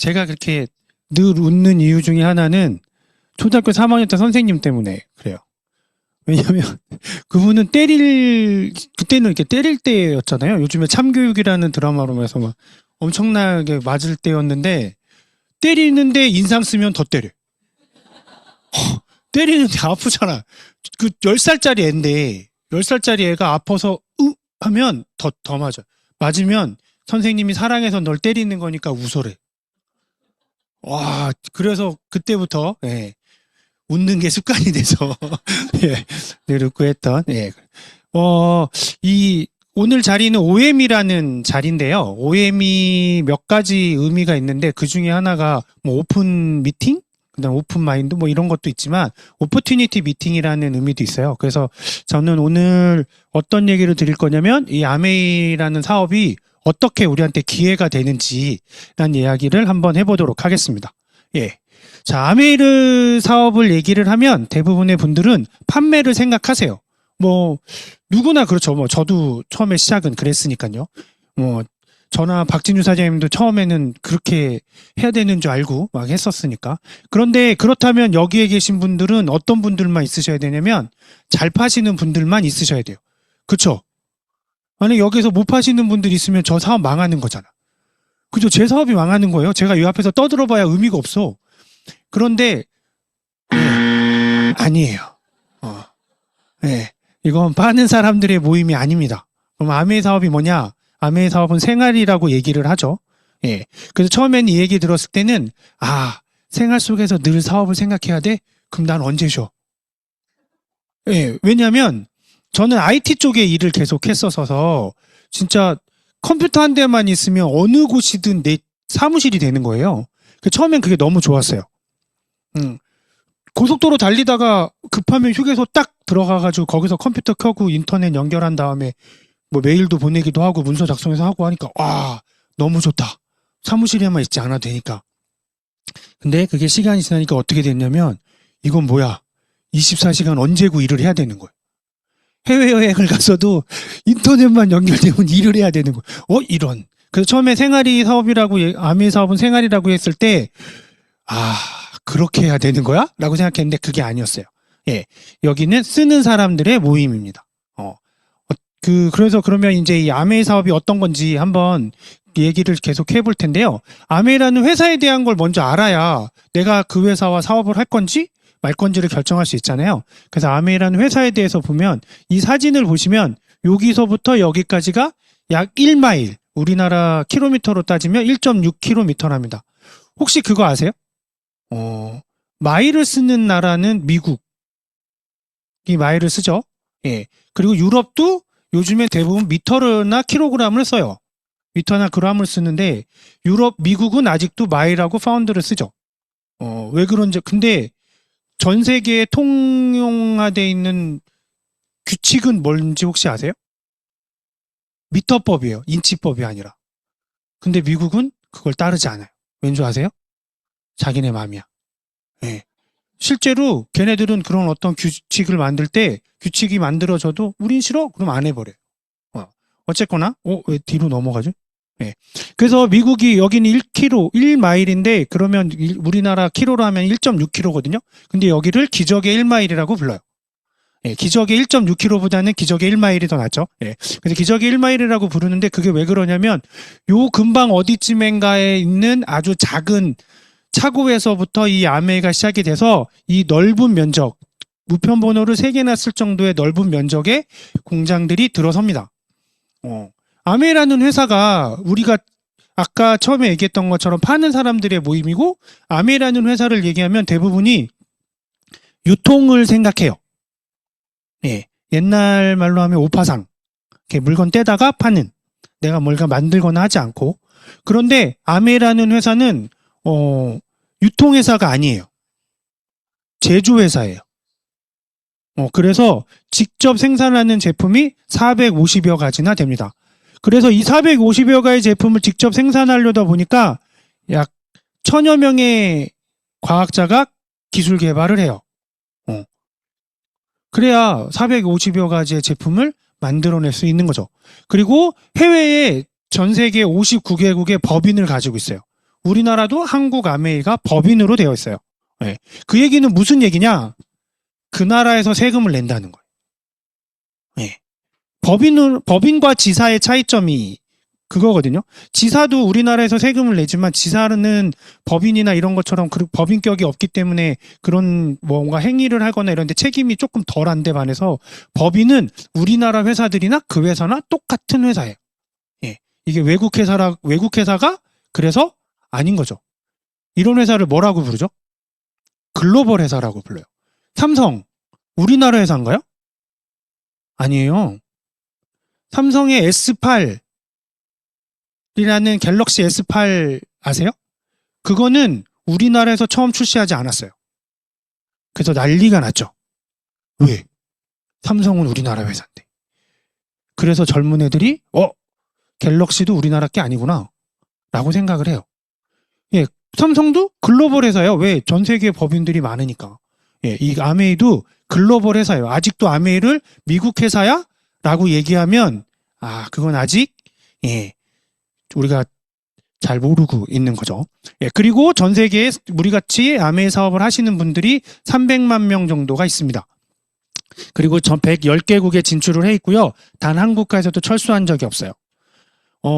제가 그렇게 늘 웃는 이유 중에 하나는 초등학교 3학년 때 선생님 때문에 그래요. 왜냐면 그분은 그때는 이렇게 때릴 때였잖아요. 요즘에 참교육이라는 드라마로 해서 막 엄청나게 맞을 때였는데, 때리는데 인상 쓰면 더 때려. 때리는데 아프잖아. 그 10살짜리 애인데, 10살짜리 애가 아파서 하면 더 맞아. 맞으면 선생님이 사랑해서 널 때리는 거니까 웃어래. 와, 그래서 그때부터 예, 웃는 게 습관이 돼서 예, 늘 웃고 했던 예. 어, 오늘 자리는 OM이라는 자리인데요. OM이 몇 가지 의미가 있는데 그 중에 하나가 뭐 오픈 미팅? 그다음 오픈 마인드 뭐 이런 것도 있지만 오퍼튜니티 미팅이라는 의미도 있어요. 그래서 저는 오늘 어떤 얘기를 드릴 거냐면 이 아메이라는 사업이 어떻게 우리한테 기회가 되는지라는 이야기를 한번 해보도록 하겠습니다. 예. 자, 아메이르 사업을 얘기를 하면 대부분의 분들은 판매를 생각하세요. 뭐 누구나 그렇죠. 뭐 저도 처음에 시작은 그랬으니까요. 뭐 저나 박진주 사장님도 처음에는 그렇게 해야 되는 줄 알고 막 했었으니까. 그런데 그렇다면 여기에 계신 분들은 어떤 분들만 있으셔야 되냐면 잘 파시는 분들만 있으셔야 돼요. 그렇죠? 만약 여기서 못 파시는 분들 있으면 저 사업 망하는 거잖아. 그죠? 제 사업이 망하는 거예요. 제가 이 앞에서 떠들어봐야 의미가 없어. 그런데 아니에요. 네, 이건 파는 사람들의 모임이 아닙니다. 그럼 아메이 사업이 뭐냐? 아메이 사업은 생활이라고 얘기를 하죠. 예. 그래서 처음에는 이 얘기 들었을 때는 생활 속에서 늘 사업을 생각해야 돼? 그럼 난 언제 쉬어? 예. 왜냐면 저는 IT 쪽에 일을 계속 했었어서 진짜 컴퓨터 한 대만 있으면 어느 곳이든 내 사무실이 되는 거예요. 처음엔 그게 너무 좋았어요. 고속도로 달리다가 급하면 휴게소 딱 들어가가지고 거기서 컴퓨터 켜고 인터넷 연결한 다음에 뭐 메일도 보내기도 하고 문서 작성해서 하고 하니까 너무 좋다. 사무실에만 있지 않아도 되니까. 근데 그게 시간이 지나니까 어떻게 됐냐면 이건 뭐야? 24시간 언제고 일을 해야 되는 거예요. 해외여행을 갔어도 인터넷만 연결되면 일을 해야 되는 거예요. 이런. 그래서 처음에 생활이 사업이라고 아메이 사업은 생활이라고 했을 때 그렇게 해야 되는 거야? 라고 생각했는데 그게 아니었어요. 예. 여기는 쓰는 사람들의 모임입니다. 그래서 그러면 이제 이 아메이 사업이 어떤 건지 한번 얘기를 계속 해볼 텐데요. 아메이라는 회사에 대한 걸 먼저 알아야 내가 그 회사와 사업을 할 건지 말 건지를 결정할 수 있잖아요. 그래서 아메이라는 회사에 대해서 보면 이 사진을 보시면 여기서부터 여기까지가 약 1마일, 우리나라 킬로미터로 따지면 1.6km랍니다. 혹시 그거 아세요? 마일을 쓰는 나라는 미국이 마일을 쓰죠. 예. 그리고 유럽도 요즘에 대부분 미터나 킬로그램을 써요. 미터나 그램을 쓰는데 미국은 아직도 마일하고 파운드를 쓰죠. 왜 그런지. 근데 전 세계에 통용화되어 있는 규칙은 뭔지 혹시 아세요? 미터법이에요. 인치법이 아니라. 근데 미국은 그걸 따르지 않아요. 왠지 아세요? 자기네 맘이야. 예. 실제로 걔네들은 그런 어떤 규칙을 만들 때 규칙이 만들어져도 우린 싫어? 그럼 안 해버려요. 어쨌거나 왜 뒤로 넘어가죠? 예. 그래서 미국이 여기는 1마일인데 그러면 우리나라 킬로로 하면 1.6km거든요. 근데 여기를 기적의 1마일이라고 불러요. 예, 기적의 1.6km보다는 기적의 1마일이 더 낫죠. 예. 그래서 기적의 1마일이라고 부르는데 그게 왜 그러냐면 요 근방 어디쯤인가에 있는 아주 작은 차고에서부터 이 아메이가 시작이 돼서 이 넓은 면적, 우편번호를 3개나 쓸 정도의 넓은 면적의 공장들이 들어섭니다. 아메이라는 회사가 우리가 아까 처음에 얘기했던 것처럼 파는 사람들의 모임이고, 아메이라는 회사를 얘기하면 대부분이 유통을 생각해요. 예, 옛날 말로 하면 오파상. 이렇게 물건 떼다가 파는. 내가 뭔가 만들거나 하지 않고. 그런데 아메이라는 회사는 유통회사가 아니에요. 제조회사예요. 그래서 직접 생산하는 제품이 450여 가지나 됩니다. 그래서 이 450여 가지 제품을 직접 생산하려다 보니까 약 1000여 명의 과학자가 기술 개발을 해요. 그래야 450여 가지의 제품을 만들어낼 수 있는 거죠. 그리고 해외에 전 세계 59개국의 법인을 가지고 있어요. 우리나라도 한국 아메이가 법인으로 되어 있어요. 예. 그 얘기는 무슨 얘기냐? 그 나라에서 세금을 낸다는 거예요. 예. 법인과 지사의 차이점이 그거거든요. 지사도 우리나라에서 세금을 내지만 지사는 법인이나 이런 것처럼 법인격이 없기 때문에 그런 뭔가 행위를 하거나 이런 데 책임이 조금 덜한데 반해서 법인은 우리나라 회사들이나 그 회사나 똑같은 회사예요. 예. 이게 외국 회사가 그래서 아닌 거죠. 이런 회사를 뭐라고 부르죠? 글로벌 회사라고 불러요. 삼성, 우리나라 회사인가요? 아니에요. 삼성의 S8이라는 갤럭시 S8 아세요? 그거는 우리나라에서 처음 출시하지 않았어요. 그래서 난리가 났죠. 왜? 삼성은 우리나라 회사인데. 그래서 젊은 애들이 갤럭시도 우리나라 게 아니구나 라고 생각을 해요. 예, 삼성도 글로벌 회사예요. 왜? 전 세계 법인들이 많으니까. 예, 이 아메이도 글로벌 회사예요. 아직도 아메이를 미국 회사야? 라고 얘기하면 그건 아직 우리가 잘 모르고 있는 거죠. 예, 그리고 전 세계에 우리같이 아메이 사업을 하시는 분들이 300만 명 정도가 있습니다. 그리고 전 110개국에 진출을 해 있고요. 단 한 국가에서도 철수한 적이 없어요.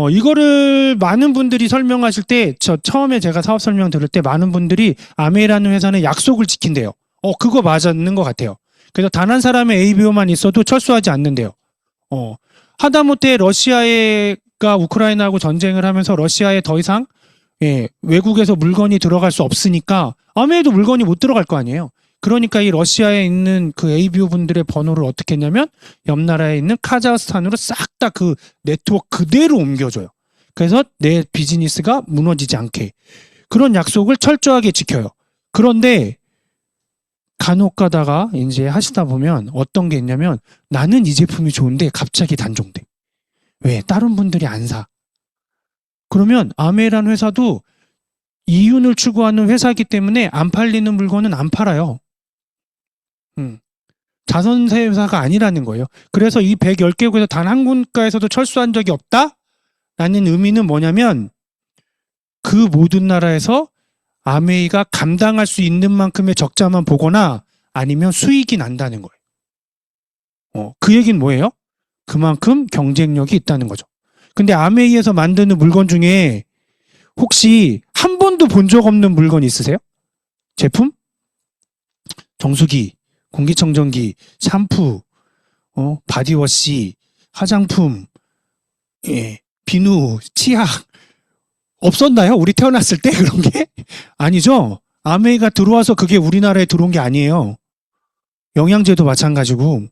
이거를 많은 분들이 설명하실 때, 처음에 제가 사업 설명 들을 때 많은 분들이 아메이라는 회사는 약속을 지킨대요. 그거 맞는 것 같아요. 그래서 단 한 사람의 ABO만 있어도 철수하지 않는데요. 하다못해 러시아가 우크라이나하고 전쟁을 하면서 러시아에 더 이상 외국에서 물건이 들어갈 수 없으니까 아메이도 물건이 못 들어갈 거 아니에요. 그러니까 이 러시아에 있는 그 ABO 분들의 번호를 어떻게 했냐면 옆 나라에 있는 카자흐스탄으로 싹 다 그 네트워크 그대로 옮겨줘요. 그래서 내 비즈니스가 무너지지 않게 그런 약속을 철저하게 지켜요. 그런데 간혹 가다가 이제 하시다 보면 어떤 게 있냐면 나는 이 제품이 좋은데 갑자기 단종돼. 왜? 다른 분들이 안 사. 그러면 아메이라는 회사도 이윤을 추구하는 회사이기 때문에 안 팔리는 물건은 안 팔아요. 자선세 회사가 아니라는 거예요. 그래서 이 110개국에서 단 한 군가에서도 철수한 적이 없다라는 의미는 뭐냐면 그 모든 나라에서 아메이가 감당할 수 있는 만큼의 적자만 보거나 아니면 수익이 난다는 거예요. 그 얘기는 뭐예요? 그만큼 경쟁력이 있다는 거죠. 근데 아메이에서 만드는 물건 중에 혹시 한 번도 본 적 없는 물건 있으세요? 제품? 정수기, 공기청정기, 샴푸, 바디워시, 화장품, 비누, 치약 없었나요? 우리 태어났을 때 그런 게? 아니죠. 아메이가 들어와서 그게 우리나라에 들어온 게 아니에요. 영양제도 마찬가지고.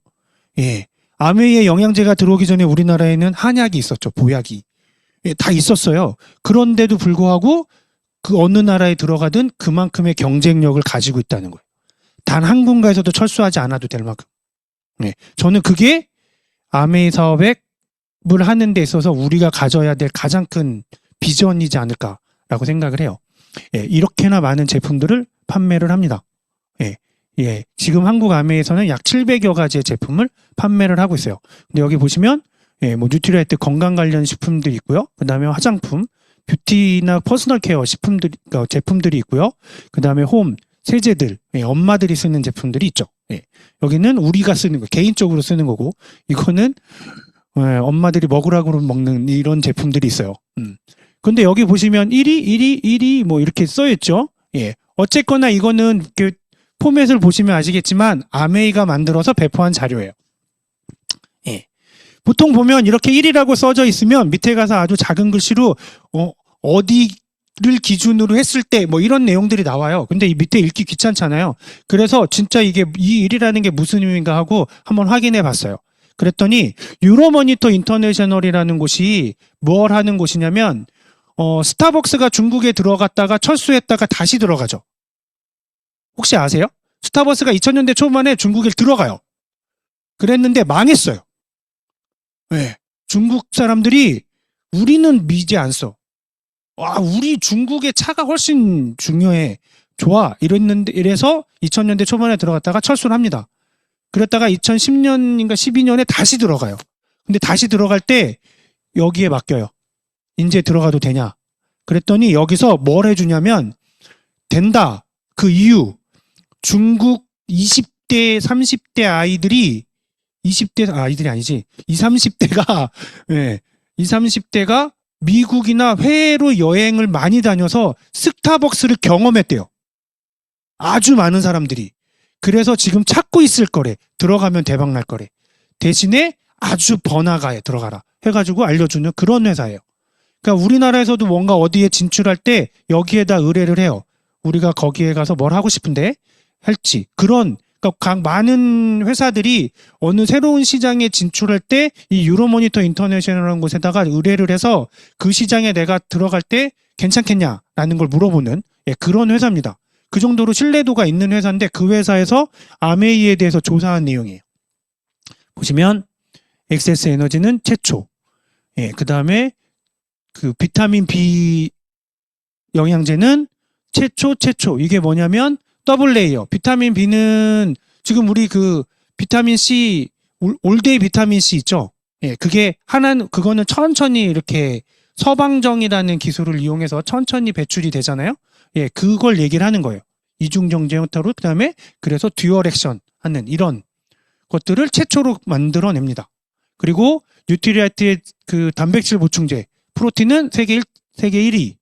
아메이의 영양제가 들어오기 전에 우리나라에는 한약이 있었죠. 보약이. 다 있었어요. 그런데도 불구하고 그 어느 나라에 들어가든 그만큼의 경쟁력을 가지고 있다는 거예요. 단 한 군가에서도 철수하지 않아도 될 만큼. 저는 그게 아메이 사업을 하는 데 있어서 우리가 가져야 될 가장 큰 비전이지 않을까라고 생각을 해요. 이렇게나 많은 제품들을 판매를 합니다. 지금 한국 아메이에서는 약 700여 가지의 제품을 판매를 하고 있어요. 근데 여기 보시면 뭐 뉴트리라이트 건강 관련 식품들이 있고요. 그 다음에 화장품, 뷰티나 퍼스널 케어 제품들이 있고요. 그 다음에 홈, 세제들, 엄마들이 쓰는 제품들이 있죠. 여기는 우리가 쓰는 거, 개인적으로 쓰는 거고, 이거는 엄마들이 먹으라고 먹는 이런 제품들이 있어요. 근데 여기 보시면 1위 뭐 이렇게 써있죠. 어쨌거나 이거는 그 포맷을 보시면 아시겠지만 아메이가 만들어서 배포한 자료예요. 보통 보면 이렇게 1위라고 써져 있으면 밑에 가서 아주 작은 글씨로 어디를 기준으로 했을 때 뭐 이런 내용들이 나와요. 근데 이 밑에 읽기 귀찮잖아요. 그래서 진짜 이게 이 1위라는 게 무슨 의미인가 하고 한번 확인해 봤어요. 그랬더니 유로모니터 인터내셔널이라는 곳이 뭘 하는 곳이냐면 스타벅스가 중국에 들어갔다가 철수했다가 다시 들어가죠. 혹시 아세요? 스타벅스가 2000년대 초반에 중국에 들어가요. 그랬는데 망했어요. 중국 사람들이 우리는 미제 안 써. 우리 중국의 차가 훨씬 중요해. 좋아. 이래서 2000년대 초반에 들어갔다가 철수를 합니다. 그랬다가 2010년인가 12년에 다시 들어가요. 근데 다시 들어갈 때 여기에 맡겨요. 이제 들어가도 되냐? 그랬더니 여기서 뭘 해주냐면 된다. 그 이유 중국 20대 30대 아이들이 20대 아이들이 아니지 20, 30대가 예, 20, 30대가 미국이나 해외로 여행을 많이 다녀서 스타벅스를 경험했대요. 아주 많은 사람들이. 그래서 지금 찾고 있을 거래. 들어가면 대박 날 거래. 대신에 아주 번화가에 들어가라 해가지고 알려주는 그런 회사예요. 그러니까 우리나라에서도 뭔가 어디에 진출할 때 여기에다 의뢰를 해요. 우리가 거기에 가서 뭘 하고 싶은데 할지. 그런 그러니까 많은 회사들이 어느 새로운 시장에 진출할 때 이 유로모니터 인터내셔널이라는 곳에다가 의뢰를 해서 그 시장에 내가 들어갈 때 괜찮겠냐라는 걸 물어보는 그런 회사입니다. 그 정도로 신뢰도가 있는 회사인데 그 회사에서 아메이에 대해서 조사한 내용이에요. 보시면 엑세스 에너지는 최초. 그 다음에 그 비타민 B 영양제는 최초. 이게 뭐냐면 더블 레이어. 비타민 B는 지금 우리 그 비타민 C, 올데이 비타민 C 있죠? 그게 그거는 천천히 이렇게 서방정이라는 기술을 이용해서 천천히 배출이 되잖아요? 그걸 얘기를 하는 거예요. 이중정제 형태로, 그 다음에 그래서 듀얼 액션 하는 이런 것들을 최초로 만들어냅니다. 그리고 뉴트리아이트의 그 단백질 보충제, 프로틴은 세계 1위.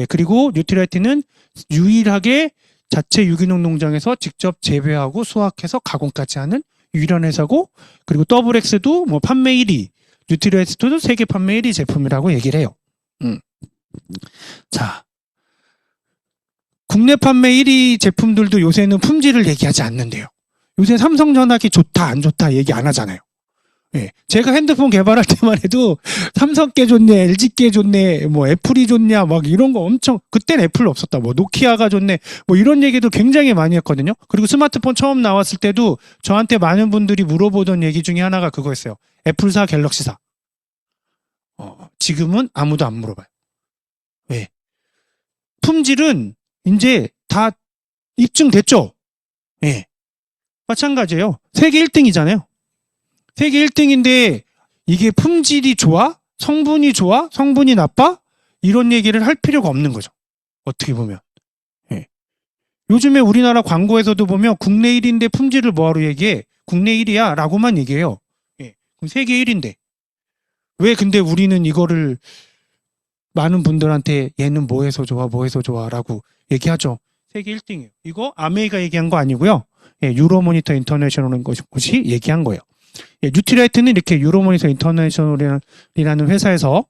그리고 뉴트리아이트는 유일하게 자체 유기농 농장에서 직접 재배하고 수확해서 가공까지 하는 유일한 회사고, 그리고 더블엑스도 뭐 판매 1위, 뉴트리아이트도 세계 판매 1위 제품이라고 얘기를 해요. 자, 국내 판매 1위 제품들도 요새는 품질을 얘기하지 않는데요. 요새 삼성전화기 좋다 안 좋다 얘기 안 하잖아요. 제가 핸드폰 개발할 때만 해도 삼성께 좋네, LG께 좋네, 뭐 애플이 좋냐 막 이런 거 엄청, 그땐 애플 없었다, 뭐 노키아가 좋네, 뭐 이런 얘기도 굉장히 많이 했거든요. 그리고 스마트폰 처음 나왔을 때도 저한테 많은 분들이 물어보던 얘기 중에 하나가 그거였어요. 애플사, 갤럭시사. 지금은 아무도 안 물어봐요. 왜? 품질은 이제 다 입증됐죠. 마찬가지예요. 세계 1등이잖아요. 세계 1등인데 이게 품질이 좋아? 성분이 좋아? 성분이 나빠? 이런 얘기를 할 필요가 없는 거죠. 어떻게 보면. 요즘에 우리나라 광고에서도 보면 국내 1위인데 품질을 뭐하러 얘기해? 국내 1위야 라고만 얘기해요. 그럼 세계 1위인데. 왜 근데 우리는 이거를 많은 분들한테 얘는 뭐해서 좋아 라고 얘기하죠. 세계 1등이에요. 이거 아메이가 얘기한 거 아니고요. 유로모니터 인터내셔널인 곳이 얘기한 거예요. 뉴트리아이트는 이렇게 유로모니터 인터내셔널이라는 회사에서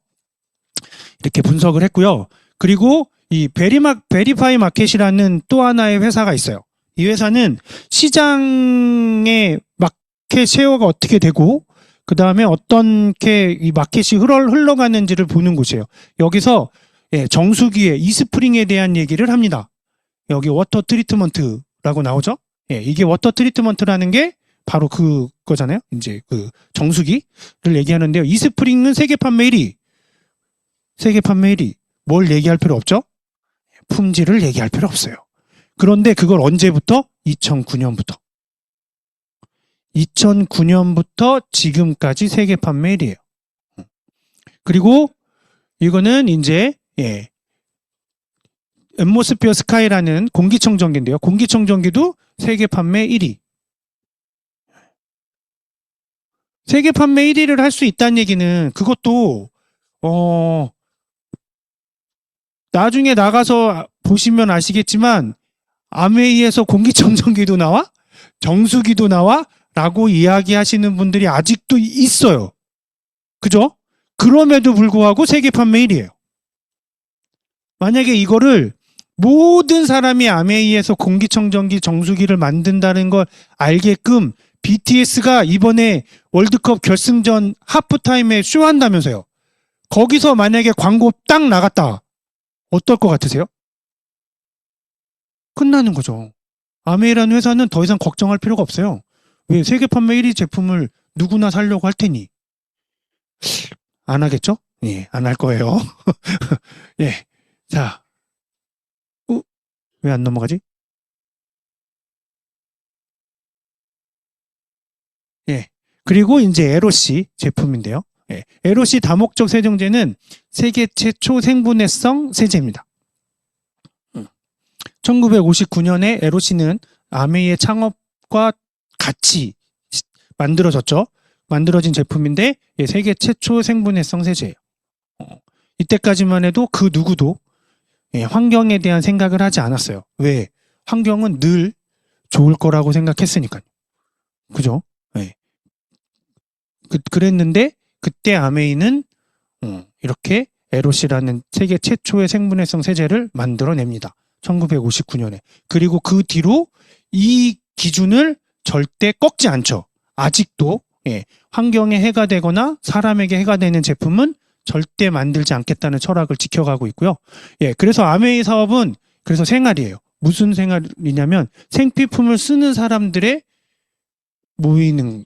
이렇게 분석을 했고요. 그리고 이 베리파이 마켓이라는 또 하나의 회사가 있어요. 이 회사는 시장의 마켓 쉐어가 어떻게 되고 그 다음에 어떻게 이 마켓이 흘러가는지를 보는 곳이에요. 여기서 정수기의 이스프링에 대한 얘기를 합니다. 여기 워터 트리트먼트라고 나오죠? 이게 워터 트리트먼트라는 게 바로 그거잖아요. 이제 그 정수기를 얘기하는데요. 이스프링은 세계 판매 1위. 세계 판매 1위. 뭘 얘기할 필요 없죠? 품질을 얘기할 필요 없어요. 그런데 그걸 언제부터? 2009년부터. 2009년부터 지금까지 세계 판매 1위예요. 그리고 이거는 이제 앰모스피어 스카이라는 공기청정기인데요. 공기청정기도 세계 판매 1위. 세계 판매 1위를 할 수 있다는 얘기는 그것도 나중에 나가서 보시면 아시겠지만 아메이에서 공기청정기도 나와? 정수기도 나와? 라고 이야기하시는 분들이 아직도 있어요. 그죠? 그럼에도 불구하고 세계 판매 1위예요. 만약에 이거를 모든 사람이 아메이에서 공기청정기 정수기를 만든다는 걸 알게끔 BTS가 이번에 월드컵 결승전 하프타임에 쇼한다면서요. 거기서 만약에 광고 딱 나갔다. 어떨 것 같으세요? 끝나는 거죠. 아메이라는 회사는 더 이상 걱정할 필요가 없어요. 왜? 세계 판매 1위 제품을 누구나 사려고 할 테니. 안 하겠죠? 안 할 거예요. 자. 왜 안 넘어가지? 그리고 이제 에로시 제품인데요. 예, LOC 다목적 세정제는 세계 최초 생분해성 세제입니다. 1959년에 LOC는 아메이의 창업과 같이 만들어졌죠. 만들어진 제품인데 예, 세계 최초 생분해성 세제예요. 이때까지만 해도 그 누구도 예, 환경에 대한 생각을 하지 않았어요. 왜? 환경은 늘 좋을 거라고 생각했으니까요. 그죠? 예. 그랬는데 그때 아메이는 이렇게 LOC라는 세계 최초의 생분해성 세제를 만들어냅니다. 1959년에. 그리고 그 뒤로 이 기준을 절대 꺾지 않죠. 아직도 예, 환경에 해가 되거나 사람에게 해가 되는 제품은 절대 만들지 않겠다는 철학을 지켜가고 있고요. 예, 그래서 아메이 사업은 그래서 생활이에요. 무슨 생활이냐면 생필품을 쓰는 사람들의 모이는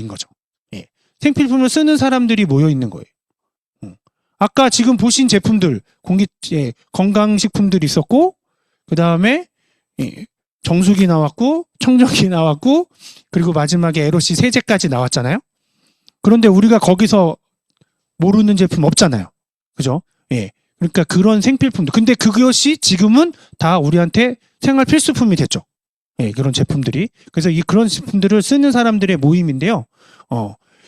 거죠. 예, 생필품을 쓰는 사람들이 모여 있는 거예요. 아까 지금 보신 제품들 예, 건강식품들이 있었고 그 다음에 예, 정수기 나왔고 청정기 나왔고 그리고 마지막에 LOC 세제까지 나왔잖아요. 그런데 우리가 거기서 모르는 제품 없잖아요. 그죠? 예. 그러니까 그런 생필품들. 근데 그것이 지금은 다 우리한테 생활 필수품이 됐죠. 예, 그런 제품들이. 그래서 그런 제품들을 쓰는 사람들의 모임인데요.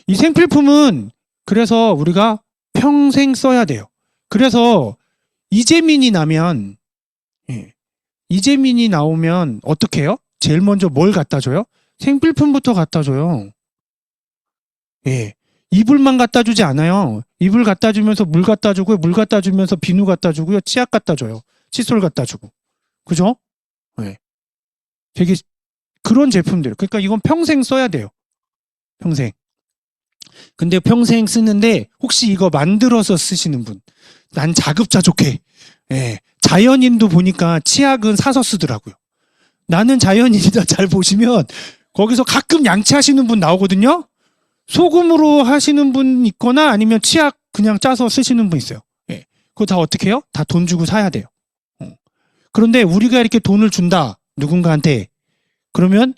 이 생필품은 그래서 우리가 평생 써야 돼요. 그래서 이재민이 나면, 예, 이재민이 나오면 어떻게 해요? 제일 먼저 뭘 갖다 줘요? 생필품부터 갖다 줘요. 예. 이불만 갖다 주지 않아요. 이불 갖다 주면서 물 갖다 주고요. 물 갖다 주면서 비누 갖다 주고요. 치약 갖다 줘요. 칫솔 갖다 주고. 그죠? 네. 되게 그런 제품들. 그러니까 이건 평생 써야 돼요. 평생. 근데 평생 쓰는데 혹시 이거 만들어서 쓰시는 분. 난 자급자족해. 예. 자연인도 보니까 치약은 사서 쓰더라고요. 나는 자연인이다 잘 보시면 거기서 가끔 양치하시는 분 나오거든요. 소금으로 하시는 분 있거나 아니면 치약 그냥 짜서 쓰시는 분 있어요. 예. 그거 다 어떻게 해요? 다 돈 주고 사야 돼요. 그런데 우리가 이렇게 돈을 준다. 누군가한테. 그러면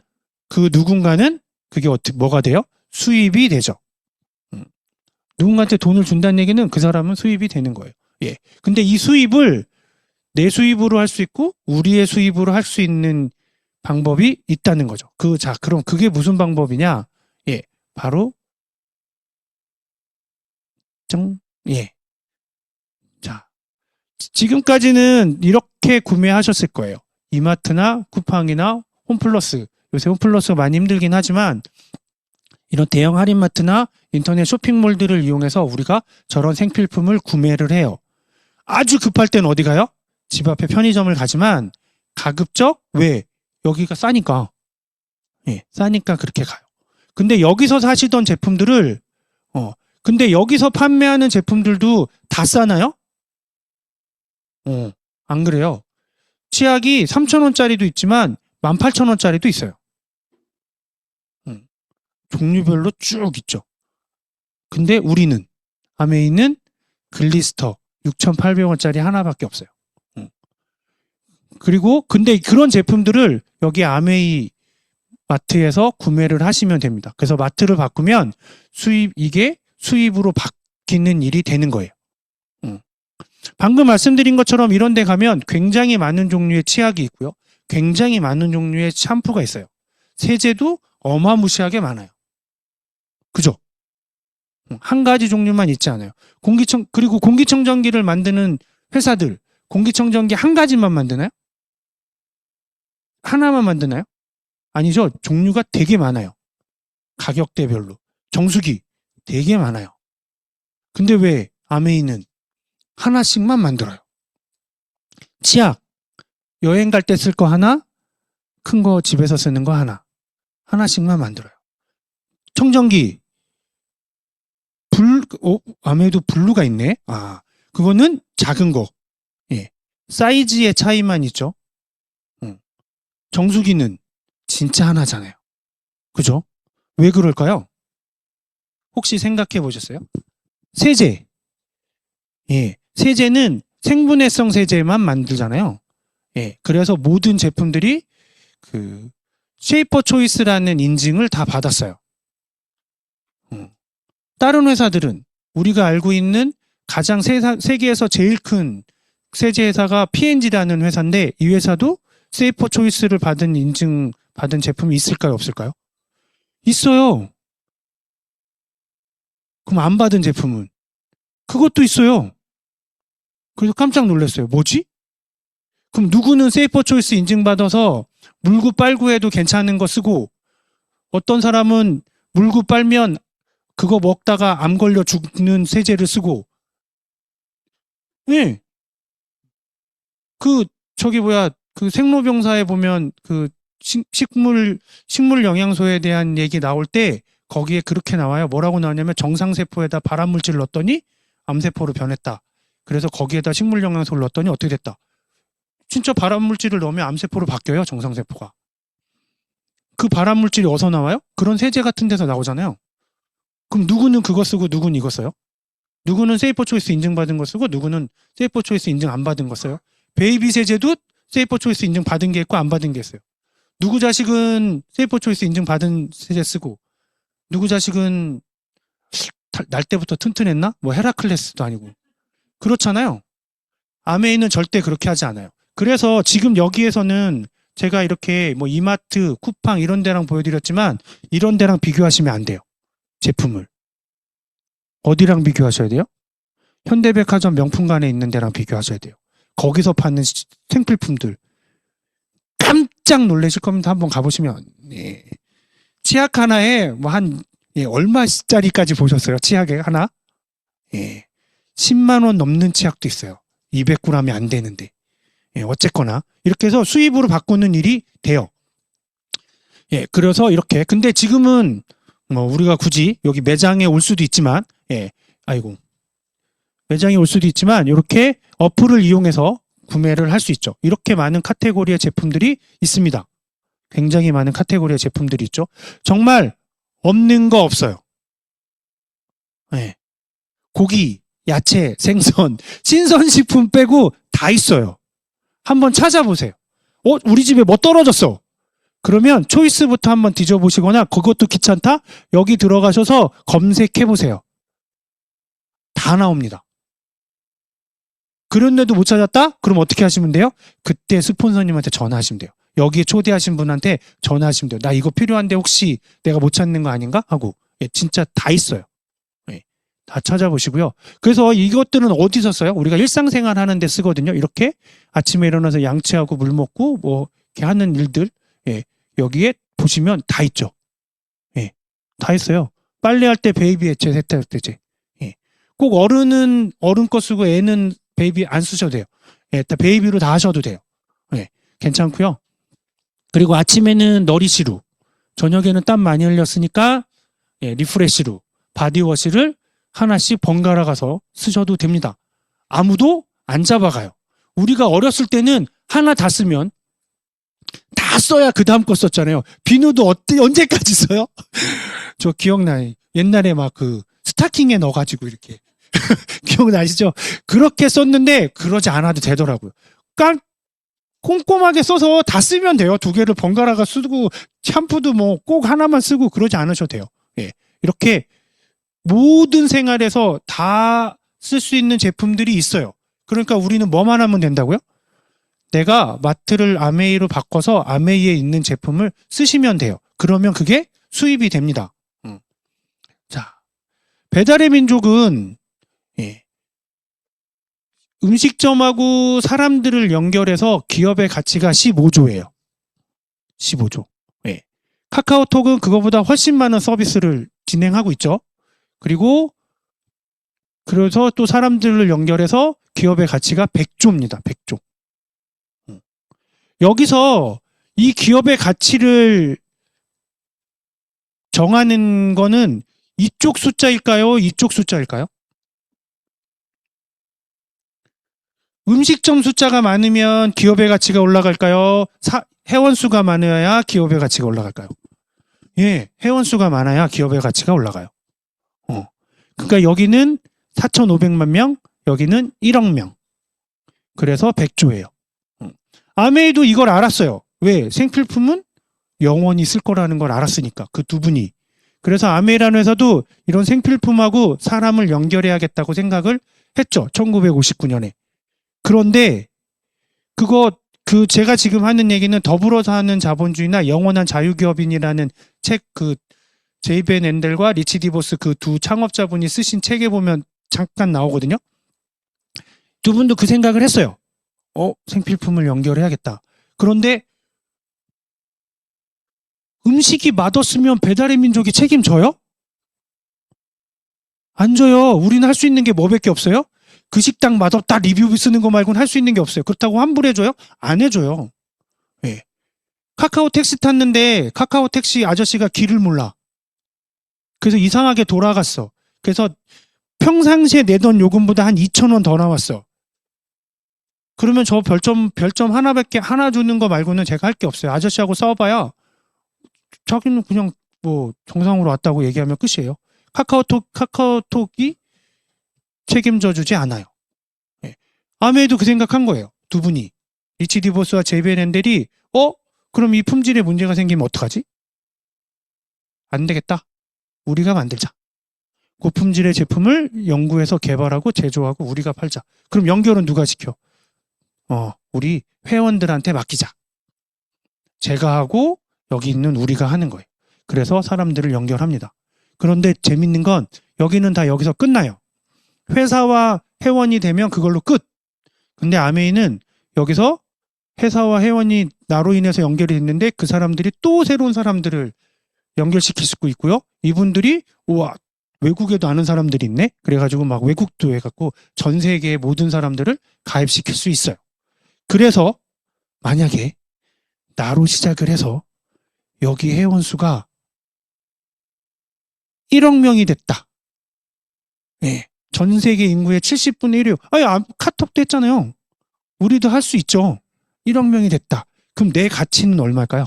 그 누군가는 그게 뭐가 돼요? 수입이 되죠. 누군가한테 돈을 준다는 얘기는 그 사람은 수입이 되는 거예요. 예. 근데 이 수입을 내 수입으로 할 수 있고 우리의 수입으로 할 수 있는 방법이 있다는 거죠. 그럼 그게 무슨 방법이냐? 예. 바로 예. 자, 지금까지는 이렇게 구매하셨을 거예요. 이마트나 쿠팡이나 홈플러스. 요새 홈플러스가 많이 힘들긴 하지만 이런 대형 할인마트나 인터넷 쇼핑몰들을 이용해서 우리가 저런 생필품을 구매를 해요. 아주 급할 땐 어디 가요? 집 앞에 편의점을 가지만 가급적 왜? 여기가 싸니까. 예, 싸니까 그렇게 가요. 근데 여기서 사시던 제품들을 근데 여기서 판매하는 제품들도 다 싸나요? 안 그래요. 치약이 3,000원짜리도 있지만 18,000원짜리도 있어요. 종류별로 쭉 있죠. 근데 우리는 아메이는 글리스터 6,800원짜리 하나밖에 없어요. 그리고 근데 그런 제품들을 여기 아메이 마트에서 구매를 하시면 됩니다. 그래서 마트를 바꾸면 이게 수입으로 바뀌는 일이 되는 거예요. 방금 말씀드린 것처럼 이런 데 가면 굉장히 많은 종류의 치약이 있고요. 굉장히 많은 종류의 샴푸가 있어요. 세제도 어마무시하게 많아요. 그죠? 한 가지 종류만 있지 않아요. 그리고 공기청정기를 만드는 회사들, 공기청정기 한 가지만 만드나요? 하나만 만드나요? 아니죠. 종류가 되게 많아요. 가격대별로. 정수기 되게 많아요. 근데 왜 아메이는 하나씩만 만들어요? 치약 여행 갈 때 쓸 거 하나, 큰 거 집에서 쓰는 거 하나. 하나씩만 만들어요. 청정기 아메이도 블루가 있네. 그거는 작은 거. 예. 사이즈의 차이만 있죠. 정수기는 진짜 하나잖아요. 그죠? 왜 그럴까요? 혹시 생각해 보셨어요? 세제. 예. 세제는 생분해성 세제만 만들잖아요. 예. 그래서 모든 제품들이 쉐이퍼 초이스라는 인증을 다 받았어요. 다른 회사들은 우리가 알고 있는 가장 세계에서 제일 큰 세제 회사가 P&G라는 회사인데 이 회사도 세이퍼 초이스를 받은 제품이 있을까요? 없을까요? 있어요. 그럼 안 받은 제품은? 그것도 있어요. 그래서 깜짝 놀랐어요. 뭐지? 그럼 누구는 세이퍼 초이스 인증받아서 물고 빨고 해도 괜찮은 거 쓰고 어떤 사람은 물고 빨면 그거 먹다가 암 걸려 죽는 세제를 쓰고 예. 그 생로병사에 보면 그 식물 영양소에 대한 얘기 나올 때 거기에 그렇게 나와요. 뭐라고 나오냐면 정상세포에다 발암물질을 넣었더니 암세포로 변했다. 그래서 거기에다 식물 영양소를 넣었더니 어떻게 됐다. 진짜 발암물질을 넣으면 암세포로 바뀌어요. 정상세포가. 그 발암물질이 어디서 나와요? 그런 세제 같은 데서 나오잖아요. 그럼 누구는 그거 쓰고 누구는 이거 써요? 누구는 세이퍼 초이스 인증받은 거 쓰고 누구는 세이퍼 초이스 인증 안 받은 거 써요? 베이비 세제도 세이퍼 초이스 인증 받은 게 있고 안 받은 게 있어요. 누구 자식은 세이퍼 초이스 인증 받은 세제 쓰고 누구 자식은 날 때부터 튼튼했나? 뭐 헤라클레스도 아니고. 그렇잖아요. 아메이는 절대 그렇게 하지 않아요. 그래서 지금 여기에서는 제가 이렇게 뭐 이마트, 쿠팡 이런 데랑 보여드렸지만 이런 데랑 비교하시면 안 돼요. 제품을. 어디랑 비교하셔야 돼요? 현대백화점 명품관에 있는 데랑 비교하셔야 돼요. 거기서 파는 생필품들. 깜짝 놀라실 겁니다. 한번 가보시면. 예. 치약 하나에 뭐 얼마짜리까지 보셨어요? 치약에 하나? 예. 10만 원 넘는 치약도 있어요. 200g이 안 되는데. 예, 어쨌거나 이렇게 해서 수입으로 바꾸는 일이 돼요. 예, 그래서 이렇게. 근데 지금은 뭐 우리가 굳이 여기 매장에 올 수도 있지만, 예, 매장에 올 수도 있지만 이렇게 어플을 이용해서 구매를 할 수 있죠. 이렇게 많은 카테고리의 제품들이 있습니다. 굉장히 많은 카테고리의 제품들이 있죠. 정말 없는 거 없어요. 예. 고기, 야채, 생선, 신선식품 빼고 다 있어요. 한번 찾아보세요. 우리 집에 뭐 떨어졌어? 그러면 초이스부터 한번 뒤져보시거나 그것도 귀찮다? 여기 들어가셔서 검색해보세요. 다 나옵니다. 그런데도 못 찾았다? 그럼 어떻게 하시면 돼요? 그때 스폰서님한테 전화하시면 돼요. 여기에 초대하신 분한테 전화하시면 돼요. 나 이거 필요한데 혹시 내가 못 찾는 거 아닌가? 하고. 예, 진짜 다 있어요. 예, 다 찾아보시고요. 그래서 이것들은 어디서 써요? 우리가 일상생활 하는데 쓰거든요. 이렇게 아침에 일어나서 양치하고 물 먹고 뭐 이렇게 하는 일들. 예, 여기에 보시면 다 있죠. 예, 다 있어요. 빨래할 때 베이비 액체, 세탁할 때제. 예, 꼭 어른은 어른 거 쓰고 애는 베이비 안 쓰셔도 돼요. 예, 베이비로 다 하셔도 돼요. 예, 괜찮고요. 그리고 아침에는 너리시루, 저녁에는 땀 많이 흘렸으니까 예, 리프레시루, 바디워시를 하나씩 번갈아 가서 쓰셔도 됩니다. 아무도 안 잡아가요. 우리가 어렸을 때는 하나 다 쓰면 다 써야 그 다음 거 썼잖아요. 비누도 언제까지 써요? 저 기억나요. 옛날에 막 그 스타킹에 넣어가지고 이렇게 기억나시죠? 그렇게 썼는데 그러지 않아도 되더라고요. 꼼꼼하게 써서 다 쓰면 돼요. 두 개를 번갈아가 쓰고 샴푸도 뭐 꼭 하나만 쓰고 그러지 않으셔도 돼요. 예, 이렇게 모든 생활에서 다 쓸 수 있는 제품들이 있어요. 그러니까 우리는 뭐만 하면 된다고요? 내가 마트를 아메이로 바꿔서 아메이에 있는 제품을 쓰시면 돼요. 그러면 그게 수입이 됩니다. 자, 배달의 민족은 예, 음식점하고 사람들을 연결해서 기업의 가치가 15조예요. 15조. 예. 카카오톡은 그거보다 훨씬 많은 서비스를 진행하고 있죠. 그래서 또 사람들을 연결해서 기업의 가치가 100조입니다. 100조. 여기서 이 기업의 가치를 정하는 거는 이쪽 숫자일까요? 이쪽 숫자일까요? 음식점 숫자가 많으면 기업의 가치가 올라갈까요? 회원수가 많아야 기업의 가치가 올라갈까요? 예, 회원수가 많아야 기업의 가치가 올라가요. 그러니까 여기는 4,500만 명, 여기는 1억 명. 그래서 100조예요. 아메이도 이걸 알았어요. 왜? 생필품은 영원히 쓸 거라는 걸 알았으니까. 그 두 분이. 그래서 아메이라는 회사도 이런 생필품하고 사람을 연결해야겠다고 생각을 했죠. 1959년에. 그런데 제가 지금 하는 얘기는 더불어서 하는 자본주의나 영원한 자유기업인이라는 책 제이벤 앤델과 리치 디보스 그 두 창업자분이 쓰신 책에 보면 잠깐 나오거든요. 두 분도 그 생각을 했어요. 생필품을 연결해야겠다. 그런데 음식이 맛없으면 배달의 민족이 책임져요? 안 져요. 우리는 할 수 있는 게 뭐밖에 없어요? 그 식당 맛없다 리뷰 쓰는 거 말고는 할 수 있는 게 없어요. 그렇다고 환불해줘요? 안 해줘요. 예. 카카오 택시 탔는데 카카오 택시 아저씨가 길을 몰라. 그래서 이상하게 돌아갔어. 그래서 평상시에 내던 요금보다 한 2,000원 더 나왔어. 그러면 저 별점 하나 주는 거 말고는 제가 할 게 없어요. 아저씨하고 싸워봐야 자기는 그냥 뭐 정상으로 왔다고 얘기하면 끝이에요. 카카오톡이 책임져 주지 않아요. 예. 아메도 그 생각한 거예요. 두 분이. 리치 디보스와 제이벤 앤델이 그럼 이 품질에 문제가 생기면 어떡하지? 안 되겠다. 우리가 만들자. 고품질의 제품을 연구해서 개발하고 제조하고 우리가 팔자. 그럼 연결은 누가 시켜? 우리 회원들한테 맡기자. 제가 하고 여기 있는 우리가 하는 거예요. 그래서 사람들을 연결합니다. 그런데 재밌는 건 여기는 다 여기서 끝나요. 회사와 회원이 되면 그걸로 끝. 근데 아메이는 여기서 회사와 회원이 나로 인해서 연결이 됐는데 그 사람들이 또 새로운 사람들을 연결시킬 수 있고요. 이분들이 우와 외국에도 아는 사람들이 있네. 그래가지고 막 외국도 해갖고 전 세계의 모든 사람들을 가입시킬 수 있어요. 그래서 만약에 나로 시작을 해서 여기 회원 수가 1억 명이 됐다. 예. 전 세계 인구의 70분의 1이요. 카톡도 했잖아요. 우리도 할 수 있죠. 1억 명이 됐다. 그럼 내 가치는 얼마일까요?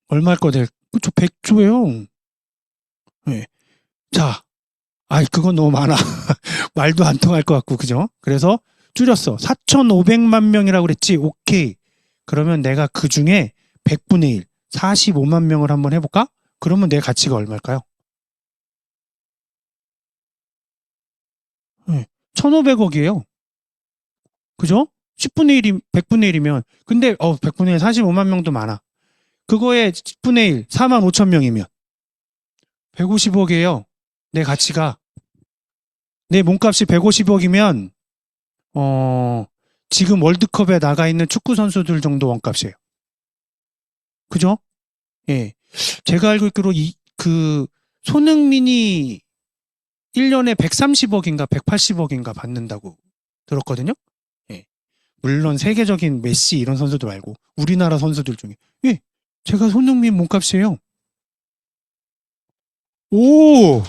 얼마일 거 될? 그쵸, 100조예요. 예. 자, 그건 너무 많아. 말도 안 통할 것 같고, 그죠? 그래서 줄였어. 4,500만 명이라고 그랬지. 오케이. 그러면 내가 그 중에 100분의 1, 45만 명을 한번 해볼까? 그러면 내 가치가 얼마일까요? 1,500억이에요. 그죠? 10분의 1이, 100분의 1이면. 근데, 100분의 1, 45만 명도 많아. 그거에 10분의 1, 4만 5천 명이면. 150억이에요. 내 가치가. 내 몸값이 150억이면, 지금 월드컵에 나가 있는 축구 선수들 정도 원값이에요. 그죠? 예. 제가 알고 있기로 손흥민이 1년에 130억인가 180억인가 받는다고 들었거든요. 예. 물론 세계적인 메시 이런 선수들 말고 우리나라 선수들 중에. 예. 제가 손흥민 몸값이에요. 오!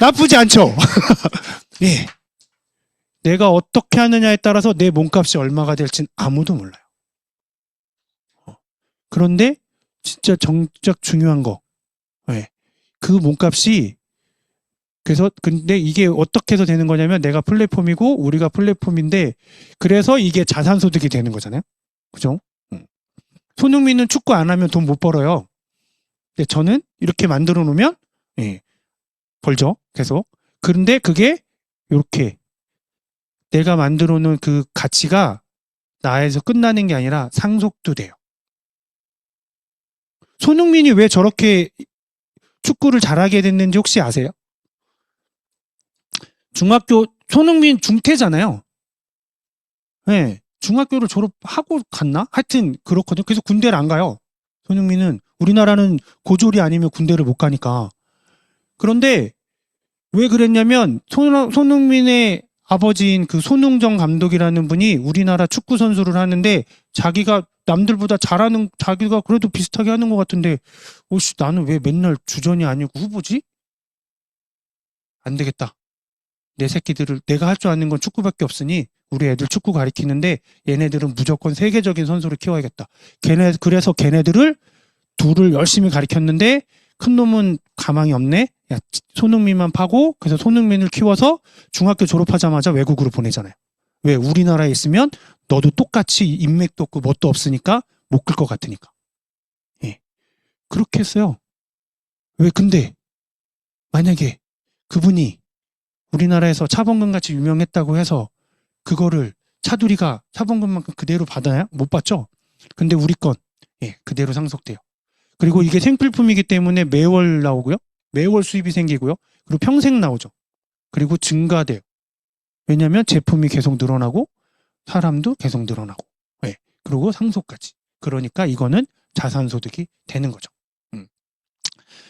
나쁘지 않죠? 예. 내가 어떻게 하느냐에 따라서 내 몸값이 얼마가 될진 아무도 몰라요. 그런데 진짜 정작 중요한 거. 예. 그 몸값이 근데 이게 어떻게 해서 되는 거냐면 내가 플랫폼이고 우리가 플랫폼인데 그래서 이게 자산소득이 되는 거잖아요. 그죠? 손흥민은 축구 안 하면 돈 못 벌어요. 근데 저는 이렇게 만들어 놓으면 벌죠. 계속. 그런데 그게 이렇게 내가 만들어 놓은 그 가치가 나에서 끝나는 게 아니라 상속도 돼요. 손흥민이 왜 저렇게 축구를 잘하게 됐는지 혹시 아세요? 손흥민 중퇴잖아요. 네, 중학교를 졸업하고 갔나? 하여튼 그렇거든요. 그래서 군대를 안 가요. 손흥민은 우리나라는 고졸이 아니면 군대를 못 가니까. 그런데 왜 그랬냐면 손흥민의 아버지인 그 손흥정 감독이라는 분이 우리나라 축구 선수를 하는데 자기가 남들보다 잘하는 자기가 그래도 비슷하게 하는 것 같은데 나는 왜 맨날 주전이 아니고 후보지? 안 되겠다. 내 새끼들을 내가 할 줄 아는 건 축구밖에 없으니 우리 애들 축구 가리키는데 얘네들은 무조건 세계적인 선수를 키워야겠다. 그래서 걔네들을 둘을 열심히 가리켰는데 큰 놈은 가망이 없네. 야, 손흥민만 파고 그래서 손흥민을 키워서 중학교 졸업하자마자 외국으로 보내잖아요. 왜? 우리나라에 있으면 너도 똑같이 인맥도 없고 뭣도 없으니까 못 끌 것 같으니까. 예. 그렇게 했어요. 왜 근데 만약에 그분이 우리나라에서 차범근 같이 유명했다고 해서 그거를 차두리가 차범근만큼 그대로 받아야 못 받죠. 근데 우리 건 예, 그대로 상속돼요. 그리고 이게 생필품이기 때문에 매월 나오고요. 매월 수입이 생기고요. 그리고 평생 나오죠. 그리고 증가돼요. 왜냐하면 제품이 계속 늘어나고 사람도 계속 늘어나고 예, 그리고 상속까지. 그러니까 이거는 자산소득이 되는 거죠.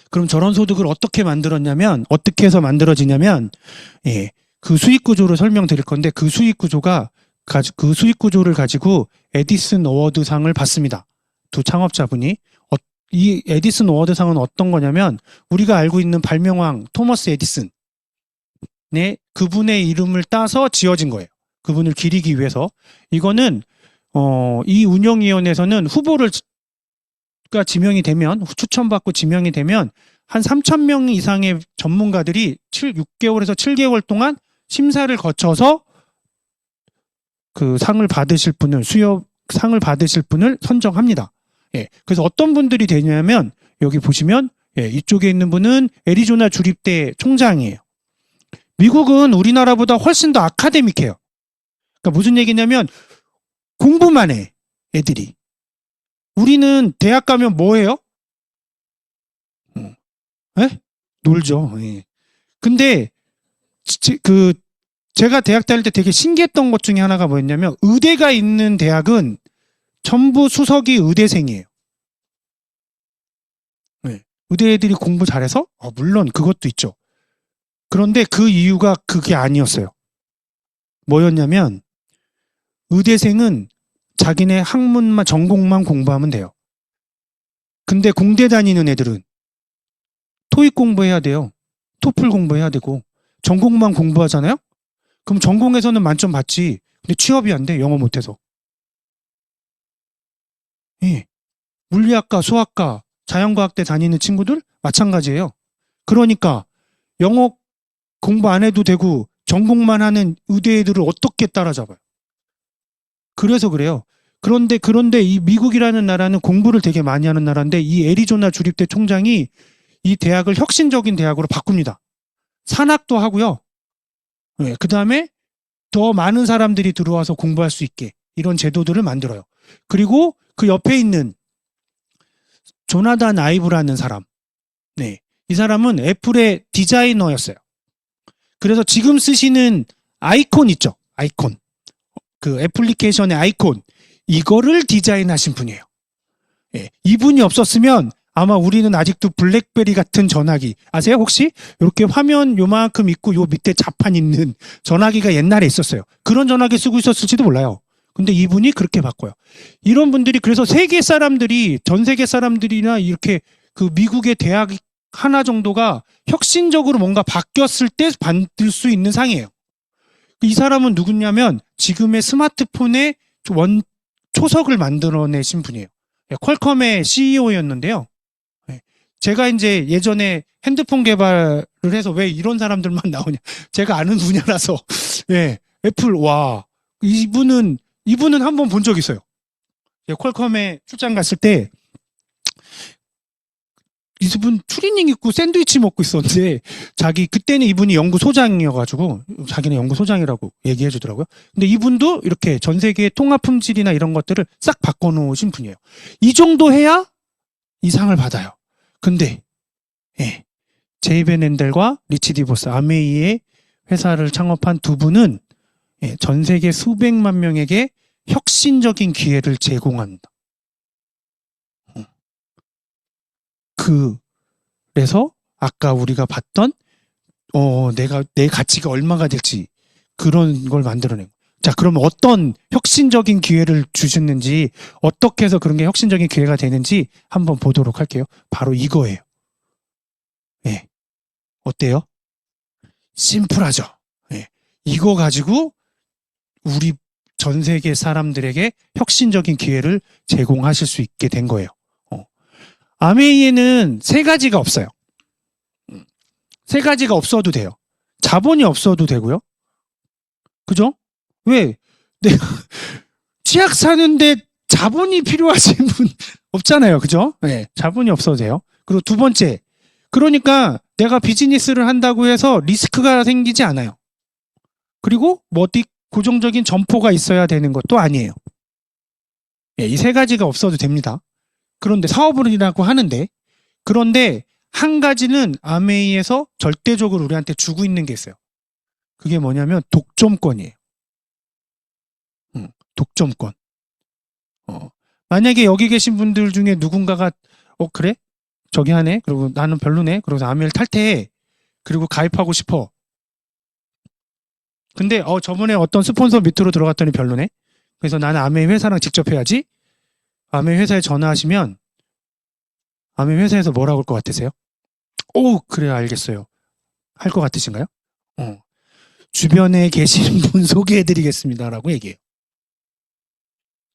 그럼 저런 소득을 어떻게 만들었냐면 어떻게 해서 만들어지냐면 예, 그 수익 구조를 설명드릴 건데 그 수익 구조가 그 수익 구조를 가지고 에디슨 어워드상을 받습니다. 두 창업자분이 이 에디슨 어워드상은 어떤 거냐면 우리가 알고 있는 발명왕 토머스 에디슨의 그분의 이름을 따서 지어진 거예요. 그분을 기리기 위해서. 이거는 이 운영위원회에서는 후보를 가 지명이 되면 추천받고 지명이 되면 한 3,000명 이상의 전문가들이 6개월에서 7개월 동안 심사를 거쳐서 그 상을 받으실 분을 상을 받으실 분을 선정합니다. 예. 그래서 어떤 분들이 되냐면 여기 보시면 예, 이쪽에 있는 분은 애리조나 주립대 총장이에요. 미국은 우리나라보다 훨씬 더 아카데믹해요. 그러니까 무슨 얘기냐면 공부만 해 애들이. 우리는 대학 가면 뭐 해요? 예? 놀죠. 예. 근데 제가 대학 다닐 때 되게 신기했던 것 중에 하나가 뭐였냐면 의대가 있는 대학은 전부 수석이 의대생이에요. 네. 의대 애들이 공부 잘해서? 물론 그것도 있죠. 그런데 그 이유가 그게 아니었어요. 뭐였냐면 의대생은 자기네 학문만 전공만 공부하면 돼요. 근데 공대 다니는 애들은 토익 공부해야 돼요. 토플 공부해야 되고 전공만 공부하잖아요. 그럼 전공에서는 만점 받지. 근데 취업이 안 돼. 영어 못해서. 예. 물리학과, 수학과, 자연과학대 다니는 친구들 마찬가지예요. 그러니까 영어 공부 안 해도 되고 전공만 하는 의대 애들을 어떻게 따라잡아요? 그래서 그래요. 그런데 이 미국이라는 나라는 공부를 되게 많이 하는 나라인데 이 애리조나 주립대 총장이 이 대학을 혁신적인 대학으로 바꿉니다. 산학도 하고요. 네, 그 다음에 더 많은 사람들이 들어와서 공부할 수 있게 이런 제도들을 만들어요. 그리고 그 옆에 있는 조나단 아이브라는 사람. 네. 이 사람은 애플의 디자이너였어요. 그래서 지금 쓰시는 아이콘 있죠? 아이콘. 그 애플리케이션의 아이콘. 이거를 디자인하신 분이에요. 예. 이분이 없었으면 아마 우리는 아직도 블랙베리 같은 전화기 아세요 혹시? 이렇게 화면 요만큼 있고 요 밑에 자판 있는 전화기가 옛날에 있었어요. 그런 전화기 쓰고 있었을지도 몰라요. 근데 이분이 그렇게 바꿔요. 이런 분들이 그래서 세계 사람들이 전 세계 사람들이나 이렇게 그 미국의 대학 하나 정도가 혁신적으로 뭔가 바뀌었을 때 받을 수 있는 상이에요. 이 사람은 누구냐면 지금의 스마트폰의 초석을 만들어내신 분이에요. 퀄컴의 CEO였는데요. 제가 이제 예전에 핸드폰 개발을 해서 왜 이런 사람들만 나오냐. 제가 아는 분야라서. 예. 애플, 와. 이분은 한번 본 적 있어요. 퀄컴에 출장 갔을 때, 이분 추리닝 입고 샌드위치 먹고 있었는데, 그때는 이분이 연구소장이어가지고, 자기는 연구소장이라고 얘기해 주더라고요. 근데 이분도 이렇게 전 세계의 통합 품질이나 이런 것들을 싹 바꿔놓으신 분이에요. 이 정도 해야 이 상을 받아요. 근데 예, 제이벤 앤델과 리치 디보스 아메이의 회사를 창업한 두 분은 예, 전 세계 수백만 명에게 혁신적인 기회를 제공한다. 그래서 아까 우리가 봤던 내 가치가 얼마가 될지 그런 걸 만들어낸 거예요. 자, 그러면 어떤 혁신적인 기회를 주셨는지 어떻게 해서 그런 게 혁신적인 기회가 되는지 한번 보도록 할게요. 바로 이거예요. 예. 어때요? 심플하죠? 예. 이거 가지고 우리 전 세계 사람들에게 혁신적인 기회를 제공하실 수 있게 된 거예요. 아메이에는 세 가지가 없어요. 세 가지가 없어도 돼요. 자본이 없어도 되고요. 그죠? 왜? 내가 치약 사는데 자본이 필요하신 분 없잖아요. 그죠? 네, 자본이 없어도 돼요. 그리고 두 번째, 그러니까 내가 비즈니스를 한다고 해서 리스크가 생기지 않아요. 그리고 뭐 어디 고정적인 점포가 있어야 되는 것도 아니에요. 이 세 가지가 없어도 됩니다. 그런데 사업을이라고 하는데, 그런데 한 가지는 아메이에서 절대적으로 우리한테 주고 있는 게 있어요. 그게 뭐냐면 독점권이에요. 독점권. 만약에 여기 계신 분들 중에 누군가가 그래? 저기 하네? 그리고 나는 별로네? 그러고서 아메이를 탈퇴해. 그리고 가입하고 싶어. 근데 저번에 어떤 스폰서 밑으로 들어갔더니 별로네? 그래서 나는 아메이 회사랑 직접 해야지? 아메이 회사에 전화하시면 아메이 회사에서 뭐라고 할 것 같으세요? 그래 알겠어요. 할 것 같으신가요? 주변에 계신 분 소개해드리겠습니다라고 얘기해요.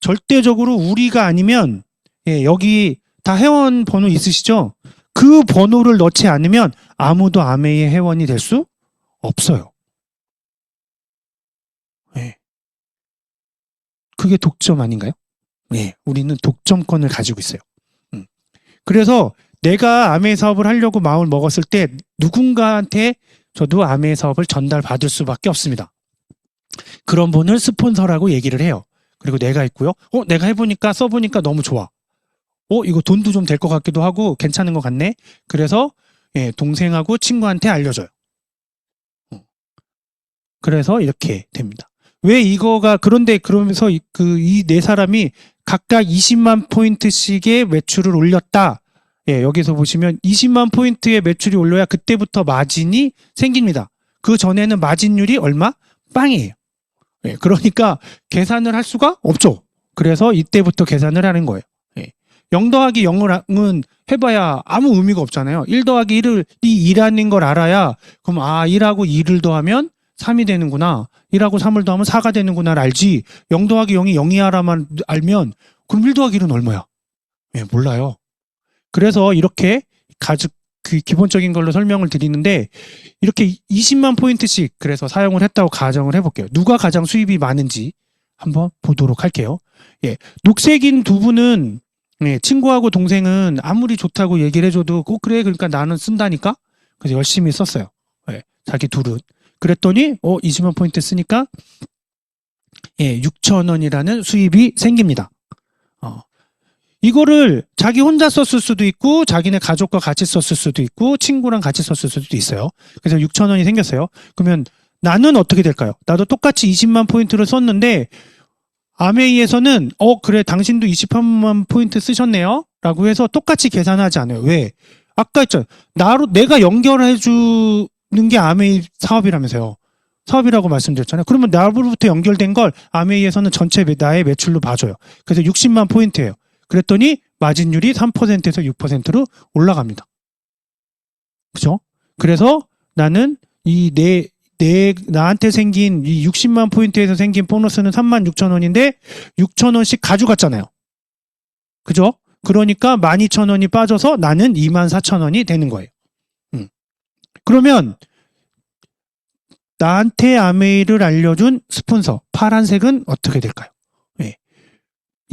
절대적으로 우리가 아니면 여기 다 회원 번호 있으시죠? 그 번호를 넣지 않으면 아무도 아메이의 회원이 될 수 없어요. 그게 독점 아닌가요? 우리는 독점권을 가지고 있어요. 그래서 내가 아메이 사업을 하려고 마음을 먹었을 때 누군가한테 저도 아메이 사업을 전달받을 수밖에 없습니다. 그런 분을 스폰서라고 얘기를 해요. 그리고 내가 있고요. 내가 해보니까 써보니까 너무 좋아. 이거 돈도 좀 될 것 같기도 하고 괜찮은 것 같네. 그래서 동생하고 친구한테 알려줘요. 그래서 이렇게 됩니다. 왜 이거가 그런데 그러면서 이 네 사람이 각각 20만 포인트씩의 매출을 올렸다. 여기서 보시면 20만 포인트의 매출이 올려야 그때부터 마진이 생깁니다. 그 전에는 마진율이 얼마? 빵이에요. 그러니까 계산을 할 수가 없죠. 그래서 이때부터 계산을 하는 거예요. 0 더하기 0은 해봐야 아무 의미가 없잖아요. 1 더하기 1이 2라는 걸 알아야 그럼 1하고 2를 더하면 3이 되는구나. 1하고 3을 더하면 4가 되는구나를 알지. 0 더하기 0이 0이야라만 알면 그럼 1 더하기 1은 얼마야? 몰라요. 그래서 이렇게 그 기본적인 걸로 설명을 드리는데 이렇게 20만 포인트씩 그래서 사용을 했다고 가정을 해볼게요. 누가 가장 수입이 많은지 한번 보도록 할게요. 녹색인 두 분은 친구하고 동생은 아무리 좋다고 얘기를 해줘도 그래 그러니까 나는 쓴다니까 그래서 열심히 썼어요. 자기 둘은 그랬더니 20만 포인트 쓰니까 6,000원이라는 수입이 생깁니다. 이거를 자기 혼자 썼을 수도 있고 자기네 가족과 같이 썼을 수도 있고 친구랑 같이 썼을 수도 있어요. 그래서 6,000원이 생겼어요. 그러면 나는 어떻게 될까요? 나도 똑같이 20만 포인트를 썼는데 아메이에서는 그래 당신도 28만 포인트 쓰셨네요 라고 해서 똑같이 계산하지 않아요. 왜? 아까 했죠. 내가 연결해 주는 게 아메이 사업이라면서요. 사업이라고 말씀드렸잖아요. 그러면 나로부터 연결된 걸 아메이에서는 전체 나의 매출로 봐줘요. 그래서 60만 포인트예요. 그랬더니 마진율이 3%에서 6%로 올라갑니다. 그죠? 그래서 나는 나한테 생긴 이 60만 포인트에서 생긴 보너스는 36,000원인데 6,000원씩 가져갔잖아요. 그죠? 그러니까 12,000원이 빠져서 나는 24,000원이 되는 거예요. 그러면 나한테 아메이를 알려준 스폰서 파란색은 어떻게 될까요?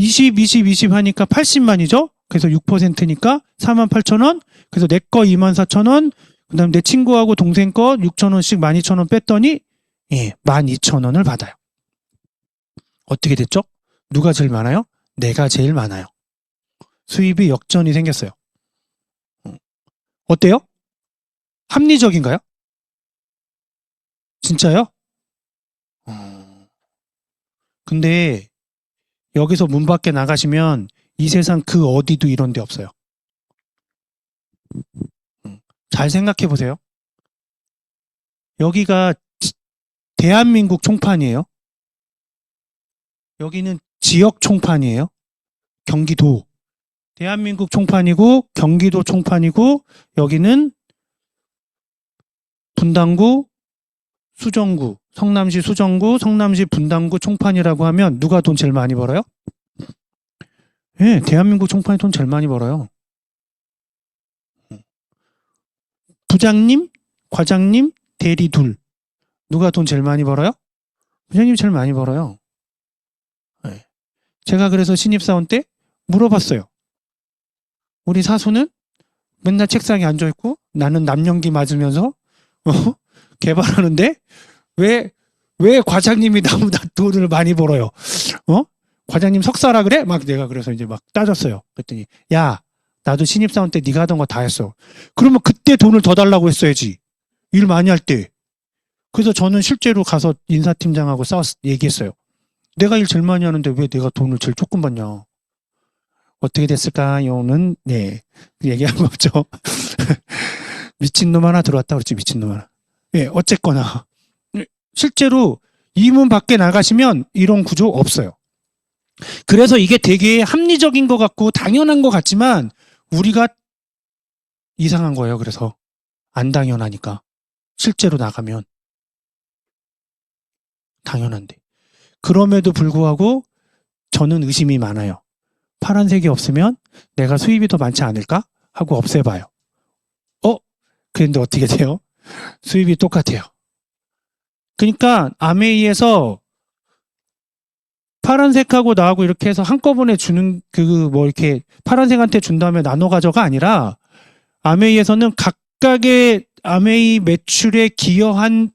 20, 20, 20 하니까 80만이죠? 그래서 6%니까 48,000원. 그래서 내 거 24,000원. 그 다음 내 친구하고 동생 거 6,000원씩 12,000원 뺐더니 12,000원을 받아요. 어떻게 됐죠? 누가 제일 많아요? 내가 제일 많아요. 수입이 역전이 생겼어요. 어때요? 합리적인가요? 진짜요? 근데 여기서 문 밖에 나가시면 이 세상 그 어디도 이런 데 없어요. 잘 생각해 보세요. 여기가 대한민국 총판이에요. 여기는 지역 총판이에요. 경기도. 대한민국 총판이고 경기도 총판이고 여기는 분당구, 수정구, 성남시 수정구, 성남시 분당구 총판이라고 하면 누가 돈 제일 많이 벌어요? 대한민국 총판이 돈 제일 많이 벌어요. 부장님, 과장님, 대리 둘. 누가 돈 제일 많이 벌어요? 부장님이 제일 많이 벌어요. 제가 그래서 신입사원 때 물어봤어요. 우리 사수는 맨날 책상에 앉아있고 나는 남연기 맞으면서 개발하는데 왜 과장님이 나보다 돈을 많이 벌어요? 과장님 석사라 그래? 막 내가 그래서 이제 막 따졌어요. 그랬더니 야, 나도 신입사원 때 네가 하던 거 다 했어. 그러면 그때 돈을 더 달라고 했어야지. 일 많이 할 때. 그래서 저는 실제로 가서 인사팀장하고 얘기했어요. 내가 일 제일 많이 하는데 왜 내가 돈을 제일 조금 받냐. 어떻게 됐을까요는 네, 얘기한 거 없죠. 미친놈 하나 들어왔다 그랬지. 미친놈 하나. 예, 어쨌거나 실제로 이 문 밖에 나가시면 이런 구조 없어요. 그래서 이게 되게 합리적인 것 같고 당연한 것 같지만 우리가 이상한 거예요. 그래서 안 당연하니까 실제로 나가면 당연한데 그럼에도 불구하고 저는 의심이 많아요. 파란색이 없으면 내가 수입이 더 많지 않을까 하고 없애봐요. 그런데 어떻게 돼요? 수입이 똑같아요. 그러니까 아메이에서 파란색하고 나하고 이렇게 해서 한꺼번에 주는 이렇게 파란색한테 준 다음에 나눠 가져가 아니라 아메이에서는 각각의 아메이 매출에 기여한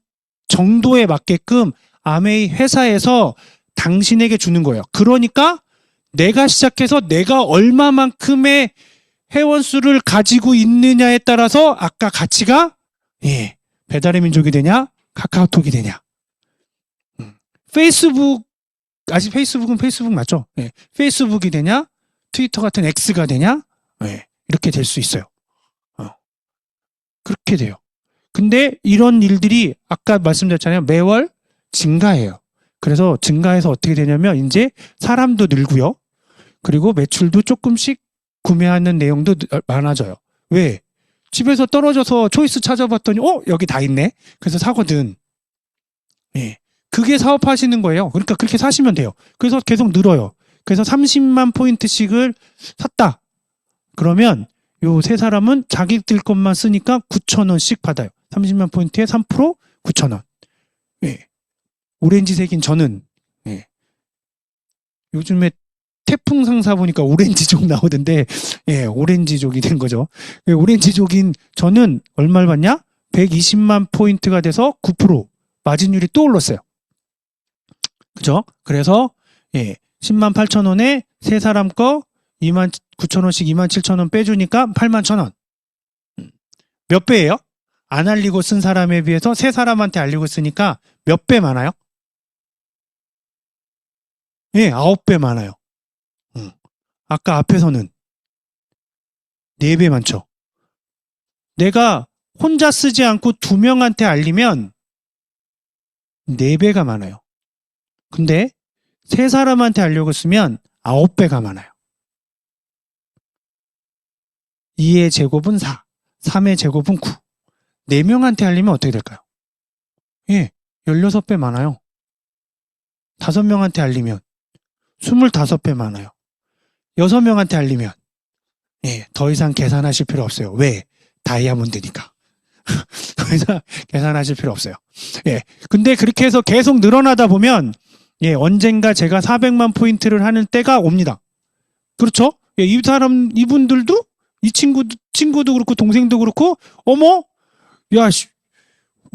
정도에 맞게끔 아메이 회사에서 당신에게 주는 거예요. 그러니까 내가 시작해서 내가 얼마만큼의 회원수를 가지고 있느냐에 따라서 아까 가치가 배달의 민족이 되냐 카카오톡이 되냐. 페이스북 아직 페이스북은 페이스북 맞죠? 페이스북이 되냐 트위터 같은 X가 되냐 이렇게 될 수 있어요. 그렇게 돼요. 근데 이런 일들이 아까 말씀드렸잖아요. 매월 증가해요. 그래서 증가해서 어떻게 되냐면 이제 사람도 늘고요. 그리고 매출도 조금씩 구매하는 내용도 많아져요. 왜? 집에서 떨어져서 초이스 찾아봤더니 여기 다 있네. 그래서 사거든. 그게 사업하시는 거예요. 그러니까 그렇게 사시면 돼요. 그래서 계속 늘어요. 그래서 30만 포인트씩을 샀다. 그러면 요 세 사람은 자기들 것만 쓰니까 9,000원씩 받아요. 30만 포인트에 3% 9,000원. 오렌지색인 저는 요즘에 태풍 상사 보니까 오렌지족 나오던데 오렌지족이 된 거죠. 오렌지족인 저는 얼마를 받냐? 120만 포인트가 돼서 9% 마진율이 또 올랐어요. 그죠? 그래서 10만 8천 원에 세 사람 거 2만 9천 원씩 2만 7천 원 빼주니까 8만 1천 원. 몇 배예요? 안 알리고 쓴 사람에 비해서 세 사람한테 알리고 쓰니까 몇 배 많아요? 9배 많아요. 아까 앞에서는 4배 많죠. 내가 혼자 쓰지 않고 2명한테 알리면 4배가 많아요. 근데 세 사람한테 알려고 쓰면 9배가 많아요. 2의 제곱은 4, 3의 제곱은 9. 4명한테 알리면 어떻게 될까요? 16배 많아요. 5명한테 알리면 25배 많아요. 6명한테 알리면 더 이상 계산하실 필요 없어요. 왜? 다이아몬드니까. 더 이상 계산하실 필요 없어요. 근데 그렇게 해서 계속 늘어나다 보면 언젠가 제가 400만 포인트를 하는 때가 옵니다. 그렇죠? 이분들도 이 친구도 그렇고 동생도 그렇고 야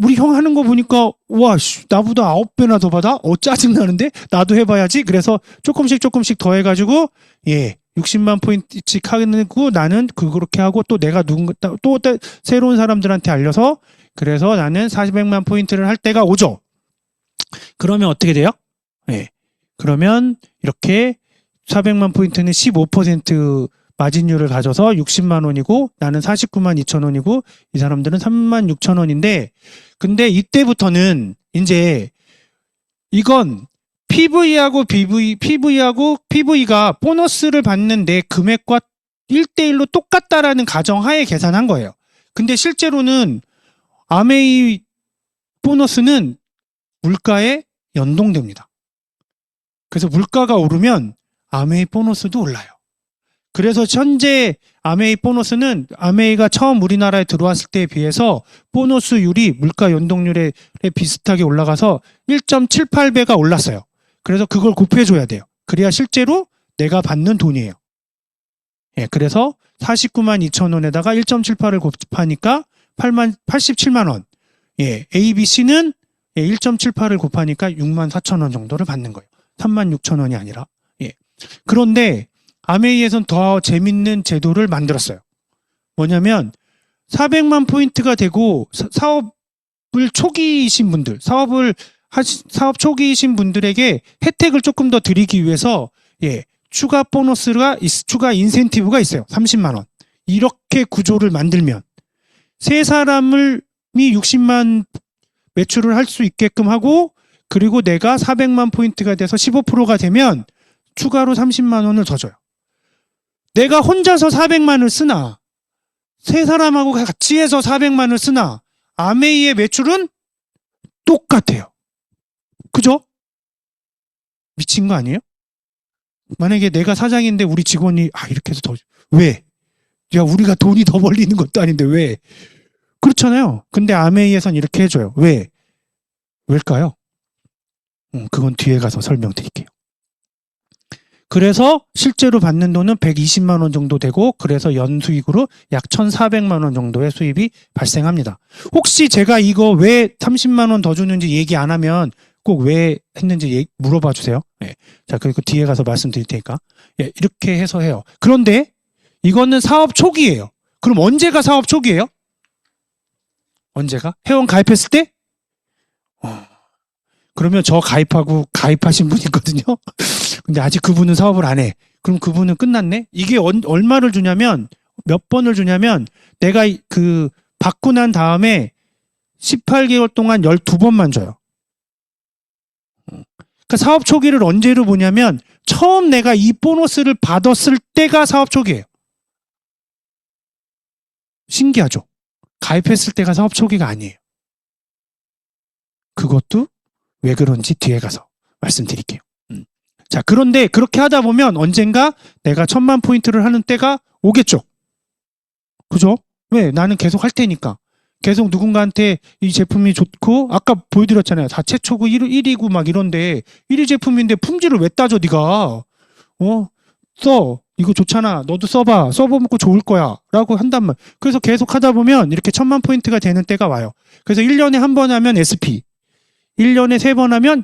우리 형 하는 거 보니까 와 나보다 9배나 더 받아? 짜증나는데 나도 해봐야지. 그래서 조금씩 더 해가지고 60만 포인트씩 하고 나는 그렇게 하고 또 내가 또 새로운 사람들한테 알려서 그래서 나는 400만 포인트를 할 때가 오죠. 그러면 어떻게 돼요? 그러면 이렇게 400만 포인트는 15% 마진율을 가져서 60만 원이고 나는 49만 2천 원이고 이 사람들은 3만 6천 원인데 근데 이때부터는 이제 이건 PV가 보너스를 받는 내 금액과 1대1로 똑같다라는 가정하에 계산한 거예요. 근데 실제로는 아메이 보너스는 물가에 연동됩니다. 그래서 물가가 오르면 아메이 보너스도 올라요. 그래서 현재 아메이 보너스는 아메이가 처음 우리나라에 들어왔을 때에 비해서 보너스율이 물가 연동률에 비슷하게 올라가서 1.78배가 올랐어요. 그래서 그걸 곱해줘야 돼요. 그래야 실제로 내가 받는 돈이에요. 예, 그래서 49만 2천 원에다가 1.78을 곱하니까 87만 원. 예, ABC는 1.78을 곱하니까 6만 4천 원 정도를 받는 거예요. 3만 6천 원이 아니라. 예. 그런데 아메이에선 더 재밌는 제도를 만들었어요. 뭐냐면 400만 포인트가 되고 사업을 초기이신 분들, 사업 초기이신 분들에게 혜택을 조금 더 드리기 위해서 예, 추가 추가 인센티브가 있어요. 30만 원. 이렇게 구조를 만들면 세 사람이 60만 매출을 할 수 있게끔 하고 그리고 내가 400만 포인트가 돼서 15%가 되면 추가로 30만 원을 더 줘요. 내가 혼자서 400만을 쓰나 세 사람하고 같이 해서 400만을 쓰나 아메이의 매출은 똑같아요. 그죠? 미친 거 아니에요? 만약에 내가 사장인데 우리 직원이 이렇게 해서 더 왜? 야 우리가 돈이 더 벌리는 것도 아닌데 왜? 그렇잖아요. 근데 아메이에선 이렇게 해줘요. 왜? 왜일까요? 그건 뒤에 가서 설명드릴게요. 그래서 실제로 받는 돈은 120만 원 정도 되고 그래서 연수익으로 약 1,400만 원 정도의 수입이 발생합니다. 혹시 제가 이거 왜 30만 원 더 주는지 얘기 안 하면 꼭 왜 했는지 물어봐 주세요. 네. 자, 그리고 뒤에 가서 말씀드릴 테니까. 예, 이렇게 해서 해요. 그런데 이거는 사업 초기예요. 그럼 언제가 사업 초기예요? 언제가? 회원 가입했을 때? 그러면 저 가입하신 분이 있거든요. 근데 아직 그분은 사업을 안 해. 그럼 그분은 끝났네? 이게 얼마를 주냐면, 몇 번을 주냐면, 내가 받고 난 다음에 18개월 동안 12번만 줘요. 그러니까 사업 초기를 언제로 보냐면, 처음 내가 이 보너스를 받았을 때가 사업 초기예요. 신기하죠? 가입했을 때가 사업 초기가 아니에요. 그것도 왜 그런지 뒤에 가서 말씀드릴게요. 자, 그런데 그렇게 하다 보면 언젠가 내가 1,000만 포인트를 하는 때가 오겠죠. 그죠? 왜? 나는 계속 할 테니까. 계속 누군가한테 이 제품이 좋고 아까 보여드렸잖아요. 다 최초고 1위고 막 이런데 1위 제품인데 품질을 왜 따져 네가. 써. 이거 좋잖아. 너도 써봐. 써보고 좋을 거야. 라고 한단 말. 그래서 계속 하다 보면 이렇게 1,000만 포인트가 되는 때가 와요. 그래서 1년에 한 번 하면 SP. 1년에 3번 하면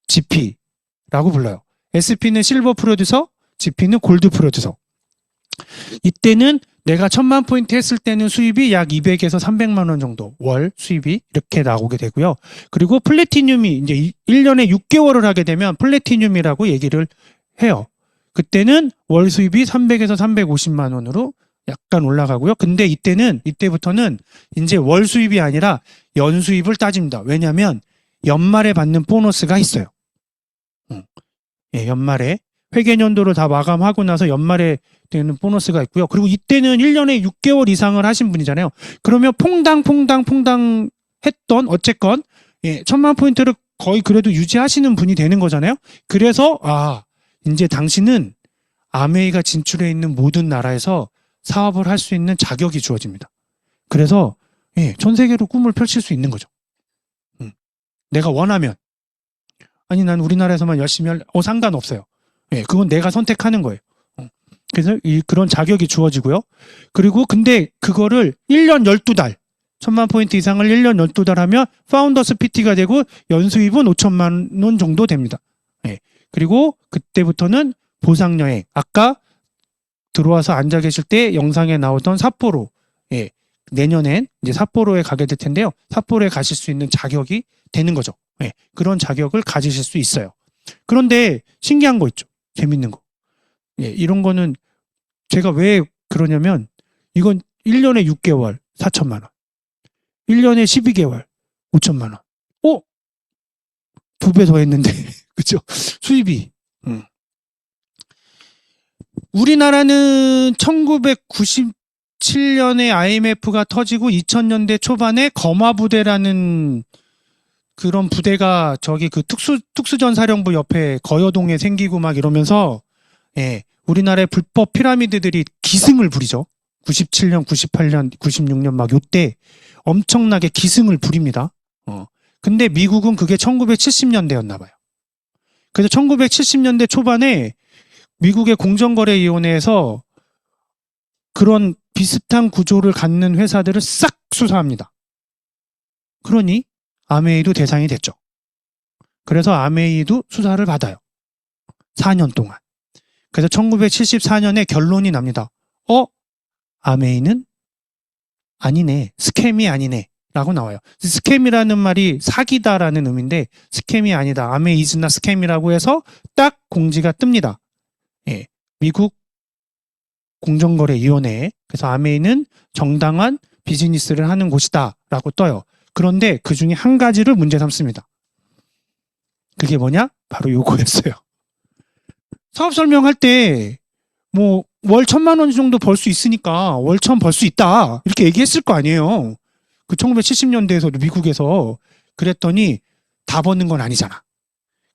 GP라고 불러요. SP는 실버 프로듀서, GP는 골드 프로듀서. 이때는 내가 1,000만 포인트 했을 때는 수입이 약 200에서 300만 원 정도 월 수입이 이렇게 나오게 되고요. 그리고 플래티늄이 이제 1년에 6개월을 하게 되면 플래티늄이라고 얘기를 해요. 그때는 월 수입이 300에서 350만 원으로 약간 올라가고요. 근데 이때부터는 이제 월 수입이 아니라 연 수입을 따집니다. 왜냐하면 연말에 받는 보너스가 있어요. 예, 연말에 회계연도를 다 마감하고 나서 연말에 되는 보너스가 있고요. 그리고 이때는 1년에 6개월 이상을 하신 분이잖아요. 그러면 퐁당 했던 어쨌건 1,000만 포인트를 거의 그래도 유지하시는 분이 되는 거잖아요. 그래서 이제 당신은 아메이가 진출해 있는 모든 나라에서 사업을 할 수 있는 자격이 주어집니다. 그래서 전 세계로 꿈을 펼칠 수 있는 거죠. 내가 원하면. 아니 난 우리나라에서만 열심히 상관없어요. 그건 내가 선택하는 거예요. 그래서 그런 자격이 주어지고요. 그리고 근데 그거를 1년 12달 1,000만 포인트 이상을 1년 12달 하면 파운더스 PT가 되고 연수입은 5천만 원 정도 됩니다. 그리고 그때부터는 보상여행, 아까 들어와서 앉아 계실 때 영상에 나오던 삿포로, 내년엔 이제 삿포로에 가게 될 텐데요. 삿포로에 가실 수 있는 자격이 되는 거죠. 그런 자격을 가지실 수 있어요. 그런데 신기한 거 있죠. 재밌는 거. 이런 거는 제가 왜 그러냐면 이건 1년에 6개월 4천만 원, 1년에 12개월 5천만 원. 2배 더 했는데 그죠? 수입이. 우리나라는 1997년에 IMF가 터지고 2000년대 초반에 거마부대라는 그런 부대가 그 특수전사령부 옆에 거여동에 생기고 막 이러면서 우리나라의 불법 피라미드들이 기승을 부리죠. 97년, 98년, 96년 막 요때 엄청나게 기승을 부립니다. 근데 미국은 그게 1970년대였나 봐요. 그래서 1970년대 초반에 미국의 공정거래위원회에서 그런 비슷한 구조를 갖는 회사들을 싹 수사합니다. 그러니 아메이도 대상이 됐죠. 그래서 아메이도 수사를 받아요. 4년 동안. 그래서 1974년에 결론이 납니다. 아메이는 아니네. 스캠이 아니네. 라고 나와요. 스캠이라는 말이 사기다라는 의미인데 스캠이 아니다. 아메이 is not scam이라고 해서 딱 공지가 뜹니다. 예, 미국 공정거래위원회에. 그래서 아메이는 정당한 비즈니스를 하는 곳이다 라고 떠요. 그런데 그 중에 한 가지를 문제 삼습니다. 그게 뭐냐? 바로 요거였어요. 사업 설명할 때 뭐 월 1,000만 원 정도 벌 수 있으니까 월 1,000 벌 수 있다 이렇게 얘기했을 거 아니에요. 그 1970년대에서도 미국에서. 그랬더니 다 버는 건 아니잖아.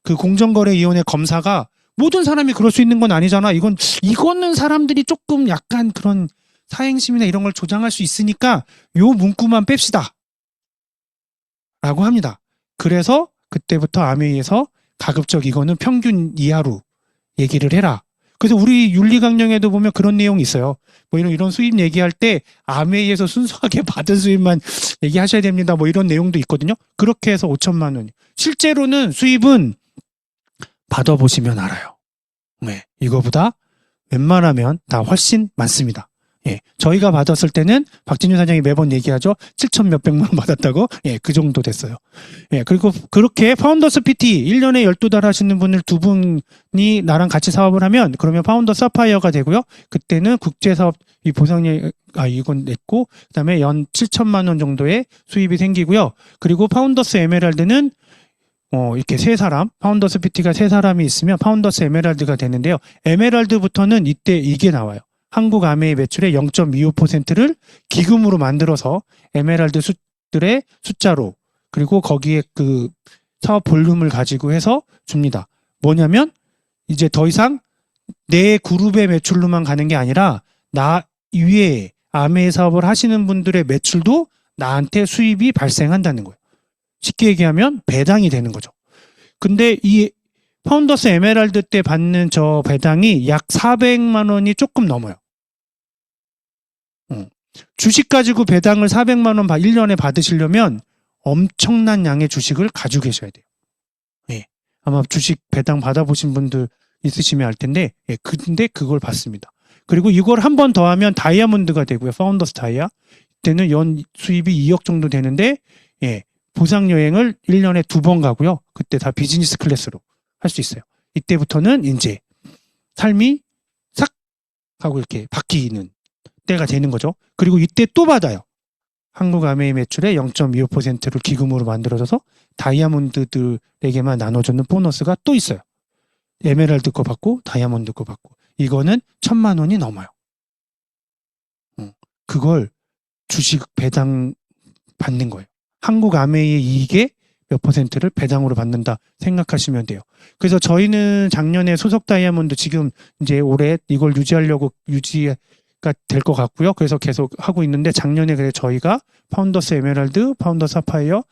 그 공정거래위원회 검사가 모든 사람이 그럴 수 있는 건 아니잖아. 이거는 사람들이 조금 약간 그런 사행심이나 이런 걸 조장할 수 있으니까 요 문구만 뺍시다. 라고 합니다. 그래서 그때부터 아메이에서 가급적 이거는 평균 이하로 얘기를 해라. 그래서 우리 윤리강령에도 보면 그런 내용이 있어요. 뭐 이런 수입 얘기할 때 아메이에서 순수하게 받은 수입만 얘기하셔야 됩니다. 뭐 이런 내용도 있거든요. 그렇게 해서 5천만 원. 실제로는 수입은 받아보시면 알아요. 네, 이거보다 웬만하면 다 훨씬 많습니다. 예, 저희가 받았을 때는 박진유 사장이 매번 얘기하죠. 7천 몇백만 원 받았다고. 예, 그 정도 됐어요. 예, 그리고 그렇게 파운더스 PT 1년에 12달 하시는 분을 두 분이 나랑 같이 사업을 하면 그러면 파운더 사파이어가 되고요. 그때는 국제사업 이 보상이 이건 냈고 그다음에 연 7천만 원 정도의 수입이 생기고요. 그리고 파운더스 에메랄드는 이렇게 세 사람, 파운더스 PT가 세 사람이 있으면 파운더스 에메랄드가 되는데요. 에메랄드부터는 이때 이게 나와요. 한국 아메이 매출의 0.25%를 기금으로 만들어서 에메랄드 수들의 숫자로 그리고 거기에 그 사업 볼륨을 가지고 해서 줍니다. 뭐냐면 이제 더 이상 내 그룹의 매출로만 가는 게 아니라 나 위에 아메이 사업을 하시는 분들의 매출도 나한테 수입이 발생한다는 거예요. 쉽게 얘기하면 배당이 되는 거죠. 근데 이 파운더스 에메랄드 때 받는 저 배당이 약 400만 원이 조금 넘어요. 주식 가지고 배당을 400만 원 1년에 받으시려면 엄청난 양의 주식을 가지고 계셔야 돼요. 예. 아마 주식 배당 받아보신 분들 있으시면 알 텐데, 예. 근데 그걸 받습니다. 그리고 이걸 한 번 더 하면 다이아몬드가 되고요. 파운더스 다이아. 이때는 연 수입이 2억 정도 되는데, 예. 보상 여행을 1년에 2번 가고요. 그때 다 비즈니스 클래스로 할 수 있어요. 이때부터는 이제 삶이 싹 하고 이렇게 바뀌는 때가 되는 거죠. 그리고 이때 또 받아요. 한국 아메이 매출의 0.25%를 기금으로 만들어져서 다이아몬드들에게만 나눠주는 보너스가 또 있어요. 에메랄드 거 받고 다이아몬드 거 받고. 이거는 1,000만 원이 넘어요. 그걸 주식 배당 받는 거예요. 한국 아메이의 이익의 몇 %를 배당으로 받는다 생각하시면 돼요. 그래서 저희는 작년에 소속 다이아몬드 지금 이제 올해 이걸 유지하려고 유지가 될 것 같고요. 그래서 계속 하고 있는데 작년에 그래 저희가 파운더스 에메랄드, 파운더 사파이어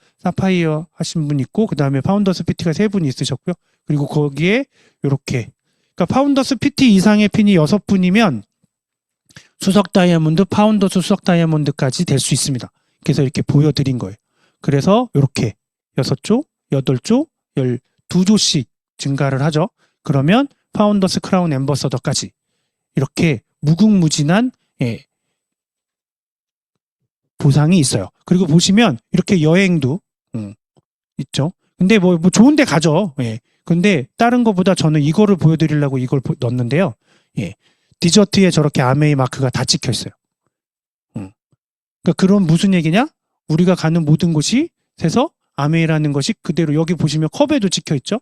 하신 분 있고 그 다음에 파운더스 PT가 3분 있으셨고요. 그리고 거기에 이렇게 그러니까 파운더스 PT 이상의 핀이 6분이면 수석 다이아몬드, 파운더스 수석 다이아몬드까지 될 수 있습니다. 그래서 이렇게 보여드린 거예요. 그래서 이렇게 6조, 8조, 12조씩 증가를 하죠. 그러면 파운더스 크라운 앰버서더까지 이렇게 무궁무진한 보상이 있어요. 그리고 보시면 이렇게 여행도 있죠. 근데 뭐 좋은 데 가죠. 예. 근데 다른 거보다 저는 이거를 보여드리려고 이걸 넣었는데요. 예. 디저트에 저렇게 아메이 마크가 다 찍혀 있어요. 그러니까 그런 무슨 얘기냐? 우리가 가는 모든 곳이 세서 아메이라는 것이 그대로 여기 보시면 컵에도 찍혀 있죠.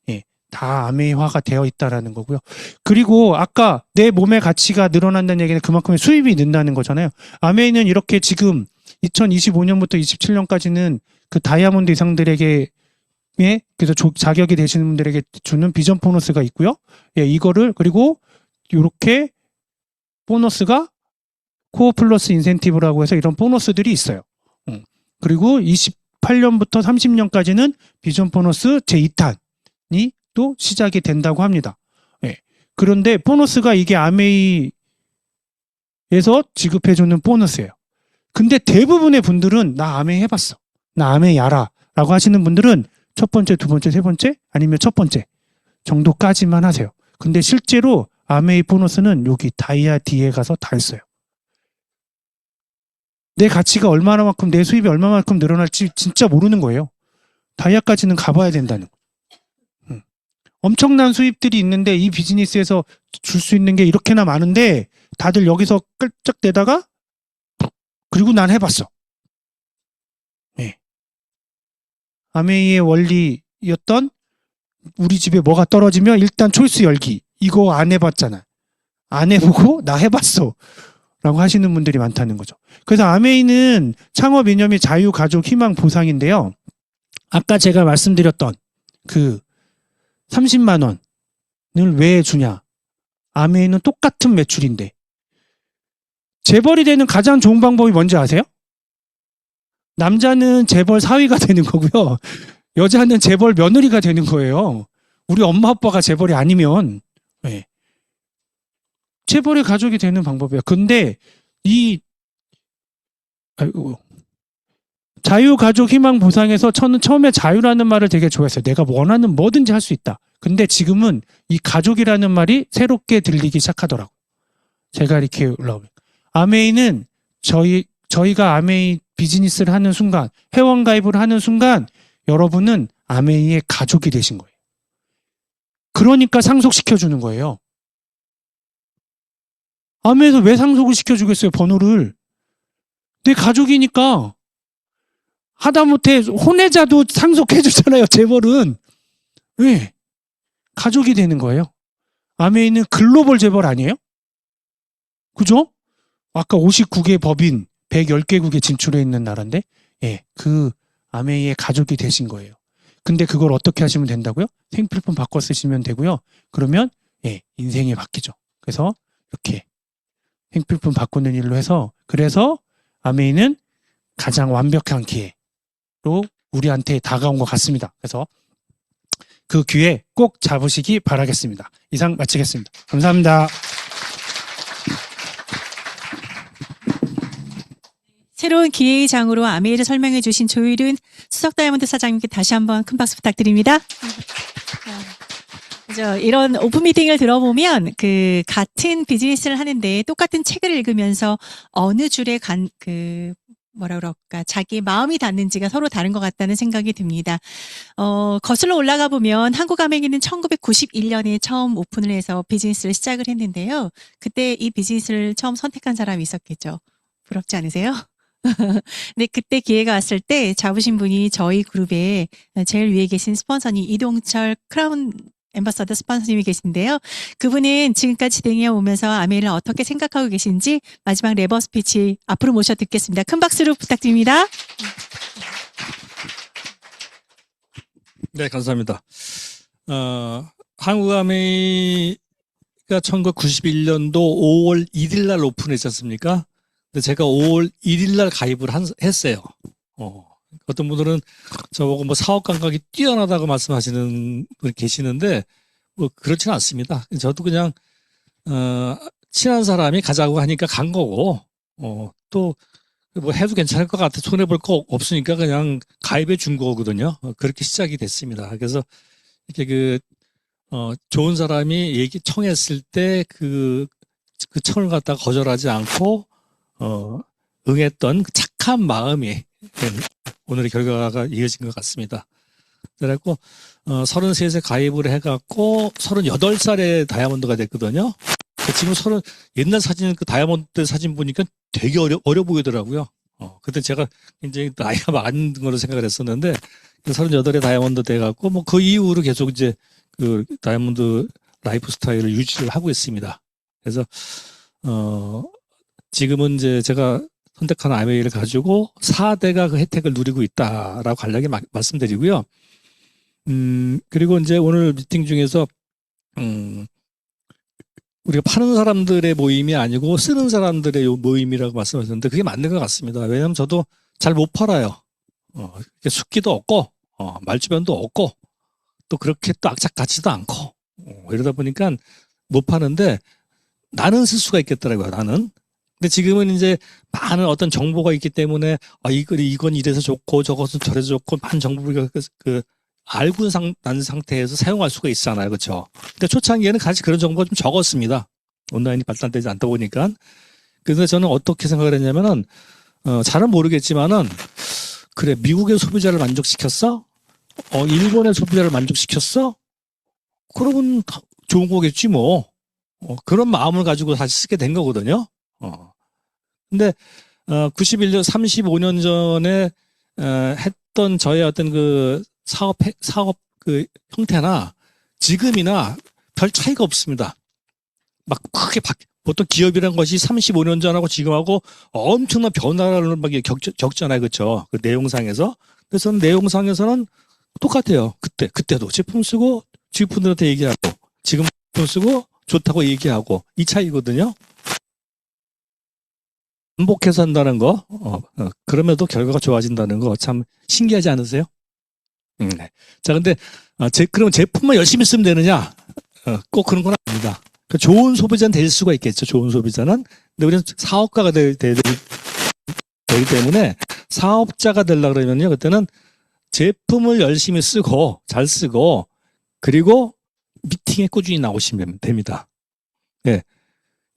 예. 다 아메이화가 되어 있다라는 거고요. 그리고 아까 내 몸의 가치가 늘어난다는 얘기는 그만큼의 수입이 는다는 거잖아요. 아메이는 이렇게 지금 2025년부터 27년까지는 그 다이아몬드 이상들에게 그래서 자격이 되시는 분들에게 주는 비전 보너스가 있고요. 예, 이거를 그리고 이렇게 보너스가 코어 플러스 인센티브라고 해서 이런 보너스들이 있어요. 그리고 28년부터 30년까지는 비전 보너스 제2탄이 가족도 시작이 된다고 합니다. 예. 그런데 보너스가 이게 아메이에서 지급해주는 보너스예요. 근데 대부분의 분들은 나 아메이 해봤어. 나 아메이 알아. 라고 하시는 분들은 첫 번째, 두 번째, 세 번째 아니면 첫 번째 정도까지만 하세요. 근데 실제로 아메이 보너스는 여기 다이아 D에 가서 다 했어요. 내 가치가 얼마나만큼 내 수입이 얼마만큼 늘어날지 진짜 모르는 거예요. 다이아까지는 가봐야 된다는 거. 엄청난 수입들이 있는데 이 비즈니스에서 줄 수 있는 게 이렇게나 많은데 다들 여기서 끌쩍대다가 그리고 난 해봤어. 네. 아메이의 원리였던 우리 집에 뭐가 떨어지면 일단 초이스 열기. 이거 안 해봤잖아. 안 해보고 나 해봤어. 라고 하시는 분들이 많다는 거죠. 그래서 아메이는 창업 이념이 자유, 가족, 희망, 보상인데요. 아까 제가 말씀드렸던 그 30만 원을 왜 주냐. 아메이는 똑같은 매출인데 재벌이 되는 가장 좋은 방법이 뭔지 아세요? 남자는 재벌 사위가 되는 거고요. 여자는 재벌 며느리가 되는 거예요. 우리 엄마 아빠가 재벌이 아니면 네. 재벌의 가족이 되는 방법이에요. 근데 이 자유, 가족, 희망, 보상에서 저는 처음에 자유라는 말을 되게 좋아했어요. 내가 원하는 뭐든지 할 수 있다. 근데 지금은 이 가족이라는 말이 새롭게 들리기 시작하더라고요. 제가 이렇게 올라오면. 아메이는 저희가 아메이 비즈니스를 하는 순간, 회원 가입을 하는 순간 여러분은 아메이의 가족이 되신 거예요. 그러니까 상속시켜주는 거예요. 아메이에서 왜 상속을 시켜주겠어요, 번호를. 내 가족이니까. 하다못해 혼외자도 상속해주잖아요, 재벌은. 왜? 가족이 되는 거예요. 아메이는 글로벌 재벌 아니에요? 그죠? 아까 59개 법인 110개국에 진출해 있는 나라인데, 예, 그 아메이의 가족이 되신 거예요. 근데 그걸 어떻게 하시면 된다고요? 생필품 바꿔 쓰시면 되고요. 그러면, 예, 인생이 바뀌죠. 그래서 이렇게 생필품 바꾸는 일로 해서, 그래서 아메이는 가장 완벽한 기회로 우리한테 다가온 것 같습니다. 그래서 그 기회 꼭 잡으시기 바라겠습니다. 이상 마치겠습니다. 감사합니다. 새로운 기회의 장으로 아메이를 설명해 주신 조일은 수석 다이아몬드 사장님께 다시 한번 큰 박수 부탁드립니다. 이런 오픈 미팅을 들어보면 그 같은 비즈니스를 하는데 똑같은 책을 읽으면서 어느 줄에 뭐라 그럴까, 자기 마음이 닿는지가 서로 다른 것 같다는 생각이 듭니다. 거슬러 올라가 보면 한국아메이는 1991년에 처음 오픈을 해서 비즈니스를 시작을 했는데요. 그때 이 비즈니스를 처음 선택한 사람이 있었겠죠. 부럽지 않으세요? 근데 그때 기회가 왔을 때 잡으신 분이 저희 그룹에 제일 위에 계신 스폰서님 이동철 크라운 엠버서더 스폰서님이 계신데요. 그분은 지금까지 진행해 오면서 아메이를 어떻게 생각하고 계신지 마지막 레버 스피치 앞으로 모셔 듣겠습니다. 큰 박수로 부탁드립니다. 네, 감사합니다. 한국 아메이가 1991년도 5월 1일 날 오픈했지 않습니까? 근데 제가 5월 1일 날 가입을 했어요. 어떤 분들은 저보고 뭐 사업 감각이 뛰어나다고 말씀하시는 분이 계시는데 뭐 그렇지는 않습니다. 저도 그냥 친한 사람이 가자고 하니까 간 거고 또 뭐 해도 괜찮을 것 같아 손해 볼 거 없으니까 그냥 가입해 준 거거든요. 그렇게 시작이 됐습니다. 그래서 이렇게 좋은 사람이 청했을 때 그 청을 갖다가 거절하지 않고 응했던 그 착한 마음이 오늘의 결과가 이어진 것 같습니다. 그래갖고 33세 가입을 해갖고 38살에 다이아몬드가 됐거든요. 지금 옛날 사진 그 다이아몬드 사진 보니까 되게 어려 보이더라고요. 그때 제가 굉장히 나이가 많은 걸로 생각을 했었는데 38에 다이아몬드 돼갖고 뭐 그 이후로 계속 이제 그 다이아몬드 라이프 스타일을 유지를 하고 있습니다. 그래서 지금은 이제 제가 선택한 아메이를 가지고 4대가 그 혜택을 누리고 있다라고 간략히 말씀드리고요. 그리고 이제 오늘 미팅 중에서 우리가 파는 사람들의 모임이 아니고 쓰는 사람들의 모임이라고 말씀하셨는데 그게 맞는 것 같습니다. 왜냐하면 저도 잘 못 팔아요. 숙기도 없고 말주변도 없고 또 그렇게 또 악착 같지도 않고 이러다 보니까 못 파는데 나는 쓸 수가 있겠더라고요. 나는. 근데 지금은 이제 많은 어떤 정보가 있기 때문에 이건 이래서 좋고 저것은 저래서 좋고 많은 정보를 알고 난 상태에서 사용할 수가 있잖아요. 그렇죠? 근데 초창기에는 사실 그런 정보가 좀 적었습니다. 온라인이 발달되지 않다 보니까. 그래서 저는 어떻게 생각을 했냐면은 잘은 모르겠지만은 그래 미국의 소비자를 만족시켰어? 일본의 소비자를 만족시켰어? 그러면 좋은 거겠지 뭐. 그런 마음을 가지고 다시 쓰게 된 거거든요. 근데 91년 35년 전에 했던 저의 어떤 그 사업 그 형태나 지금이나 별 차이가 없습니다. 막 크게 보통 기업이라는 것이 35년 전하고 지금하고 엄청난 변화를 막 겪잖아요. 그렇죠? 그 내용상에서. 그래서 내용상에서는 똑같아요. 그때도 제품 쓰고 주위분들한테 얘기하고 지금 제품 쓰고 좋다고 얘기하고 이 차이거든요. 반복해서 한다는 거, 그럼에도 결과가 좋아진다는 거 참 신기하지 않으세요? 네. 자, 근데 그럼 제품만 열심히 쓰면 되느냐? 꼭 그런 건 아닙니다. 좋은 소비자는 될 수가 있겠죠. 좋은 소비자는. 근데 우리는 사업가가 되기 때문에 사업자가 되려고 그러면요. 그때는 제품을 열심히 쓰고 잘 쓰고 그리고 미팅에 꾸준히 나오시면 됩니다. 예.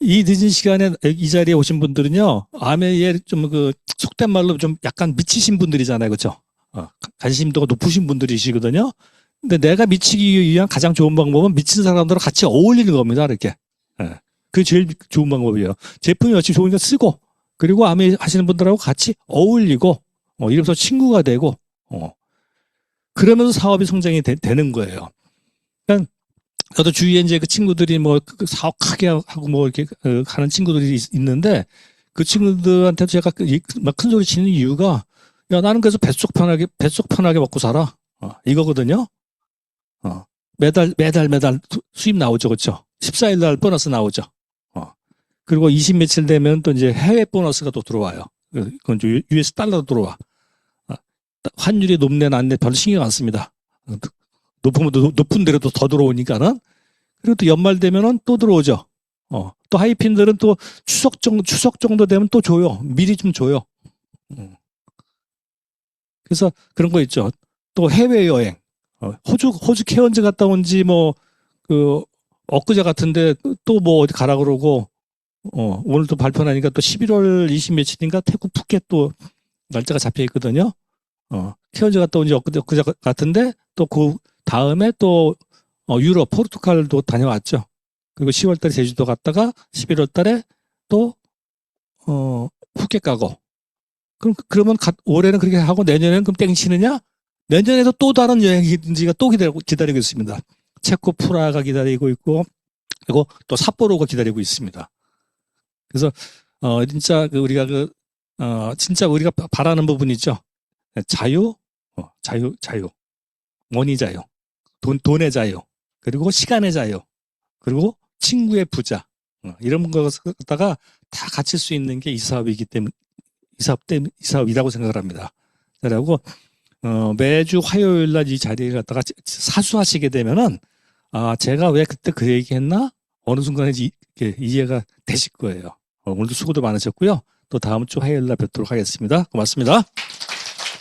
이 늦은 시간에 이 자리에 오신 분들은요, 아메에 좀 속된 말로 좀 약간 미치신 분들이잖아요. 그죠? 관심도가 높으신 분들이시거든요. 근데 내가 미치기 위한 가장 좋은 방법은 미친 사람들과 같이 어울리는 겁니다. 이렇게. 예. 그게 제일 좋은 방법이에요. 제품이 어찌 좋으니까 쓰고, 그리고 아메 하시는 분들하고 같이 어울리고, 이러면서 친구가 되고, 그러면서 사업이 성장이 되는 거예요. 그러니까 저도 주위에 이제 그 친구들이 사업 크게 하고 이렇게 하는 친구들이 있는데 그 친구들한테도 제가 막 큰 소리 치는 이유가 야, 나는 그래서 뱃속 편하게 먹고 살아. 이거거든요. 매달 수입 나오죠. 그렇죠? 14일 날 보너스 나오죠. 그리고 20 며칠 되면 또 이제 해외 보너스가 또 들어와요. 그건 US 달러도 들어와. 환율이 높네 낮네 별로 신경 안 씁니다. 높은 데로 더 들어오니까는. 그리고 또 연말 되면은 또 들어오죠. 또 하이핀들은 또 추석 정도 되면 또 줘요. 미리 좀 줘요. 그래서 그런 거 있죠. 또 해외여행. 호주 케언즈 갔다 온 지 엊그제 같은데 또 어디 가라 그러고, 오늘 또 발표나니까 또 11월 20 며칠인가 태국 푸켓 또 날짜가 잡혀 있거든요. 케언즈 갔다 온 지 엊그제 같은데 또 그 다음에 또 유럽, 포르투갈도 다녀왔죠. 그리고 10월 달에 제주도 갔다가 11월 달에 또 푸켓 가고. 그러면 올해는 그렇게 하고 내년에는 그럼 땡치느냐? 내년에도 또 다른 여행지가 또 기다리고 있습니다. 체코 프라하가 기다리고 있고, 그리고 또 삿포로가 기다리고 있습니다. 그래서 진짜 진짜 우리가 바라는 부분이죠. 자유, 머니 자유, 돈의 자유, 그리고 시간의 자유, 그리고 친구의 부자, 이런 것을 갖다가 다 갖출 수 있는 게 이 사업이기 때문에 이 사업이라고 생각을 합니다. 그리고 매주 화요일 날 이 자리에 갖다가 사수하시게 되면은 제가 왜 그때 그 얘기했나 어느 순간에 이해가 되실 거예요. 오늘도 수고도 많으셨고요. 또 다음 주 화요일 날 뵙도록 하겠습니다. 고맙습니다.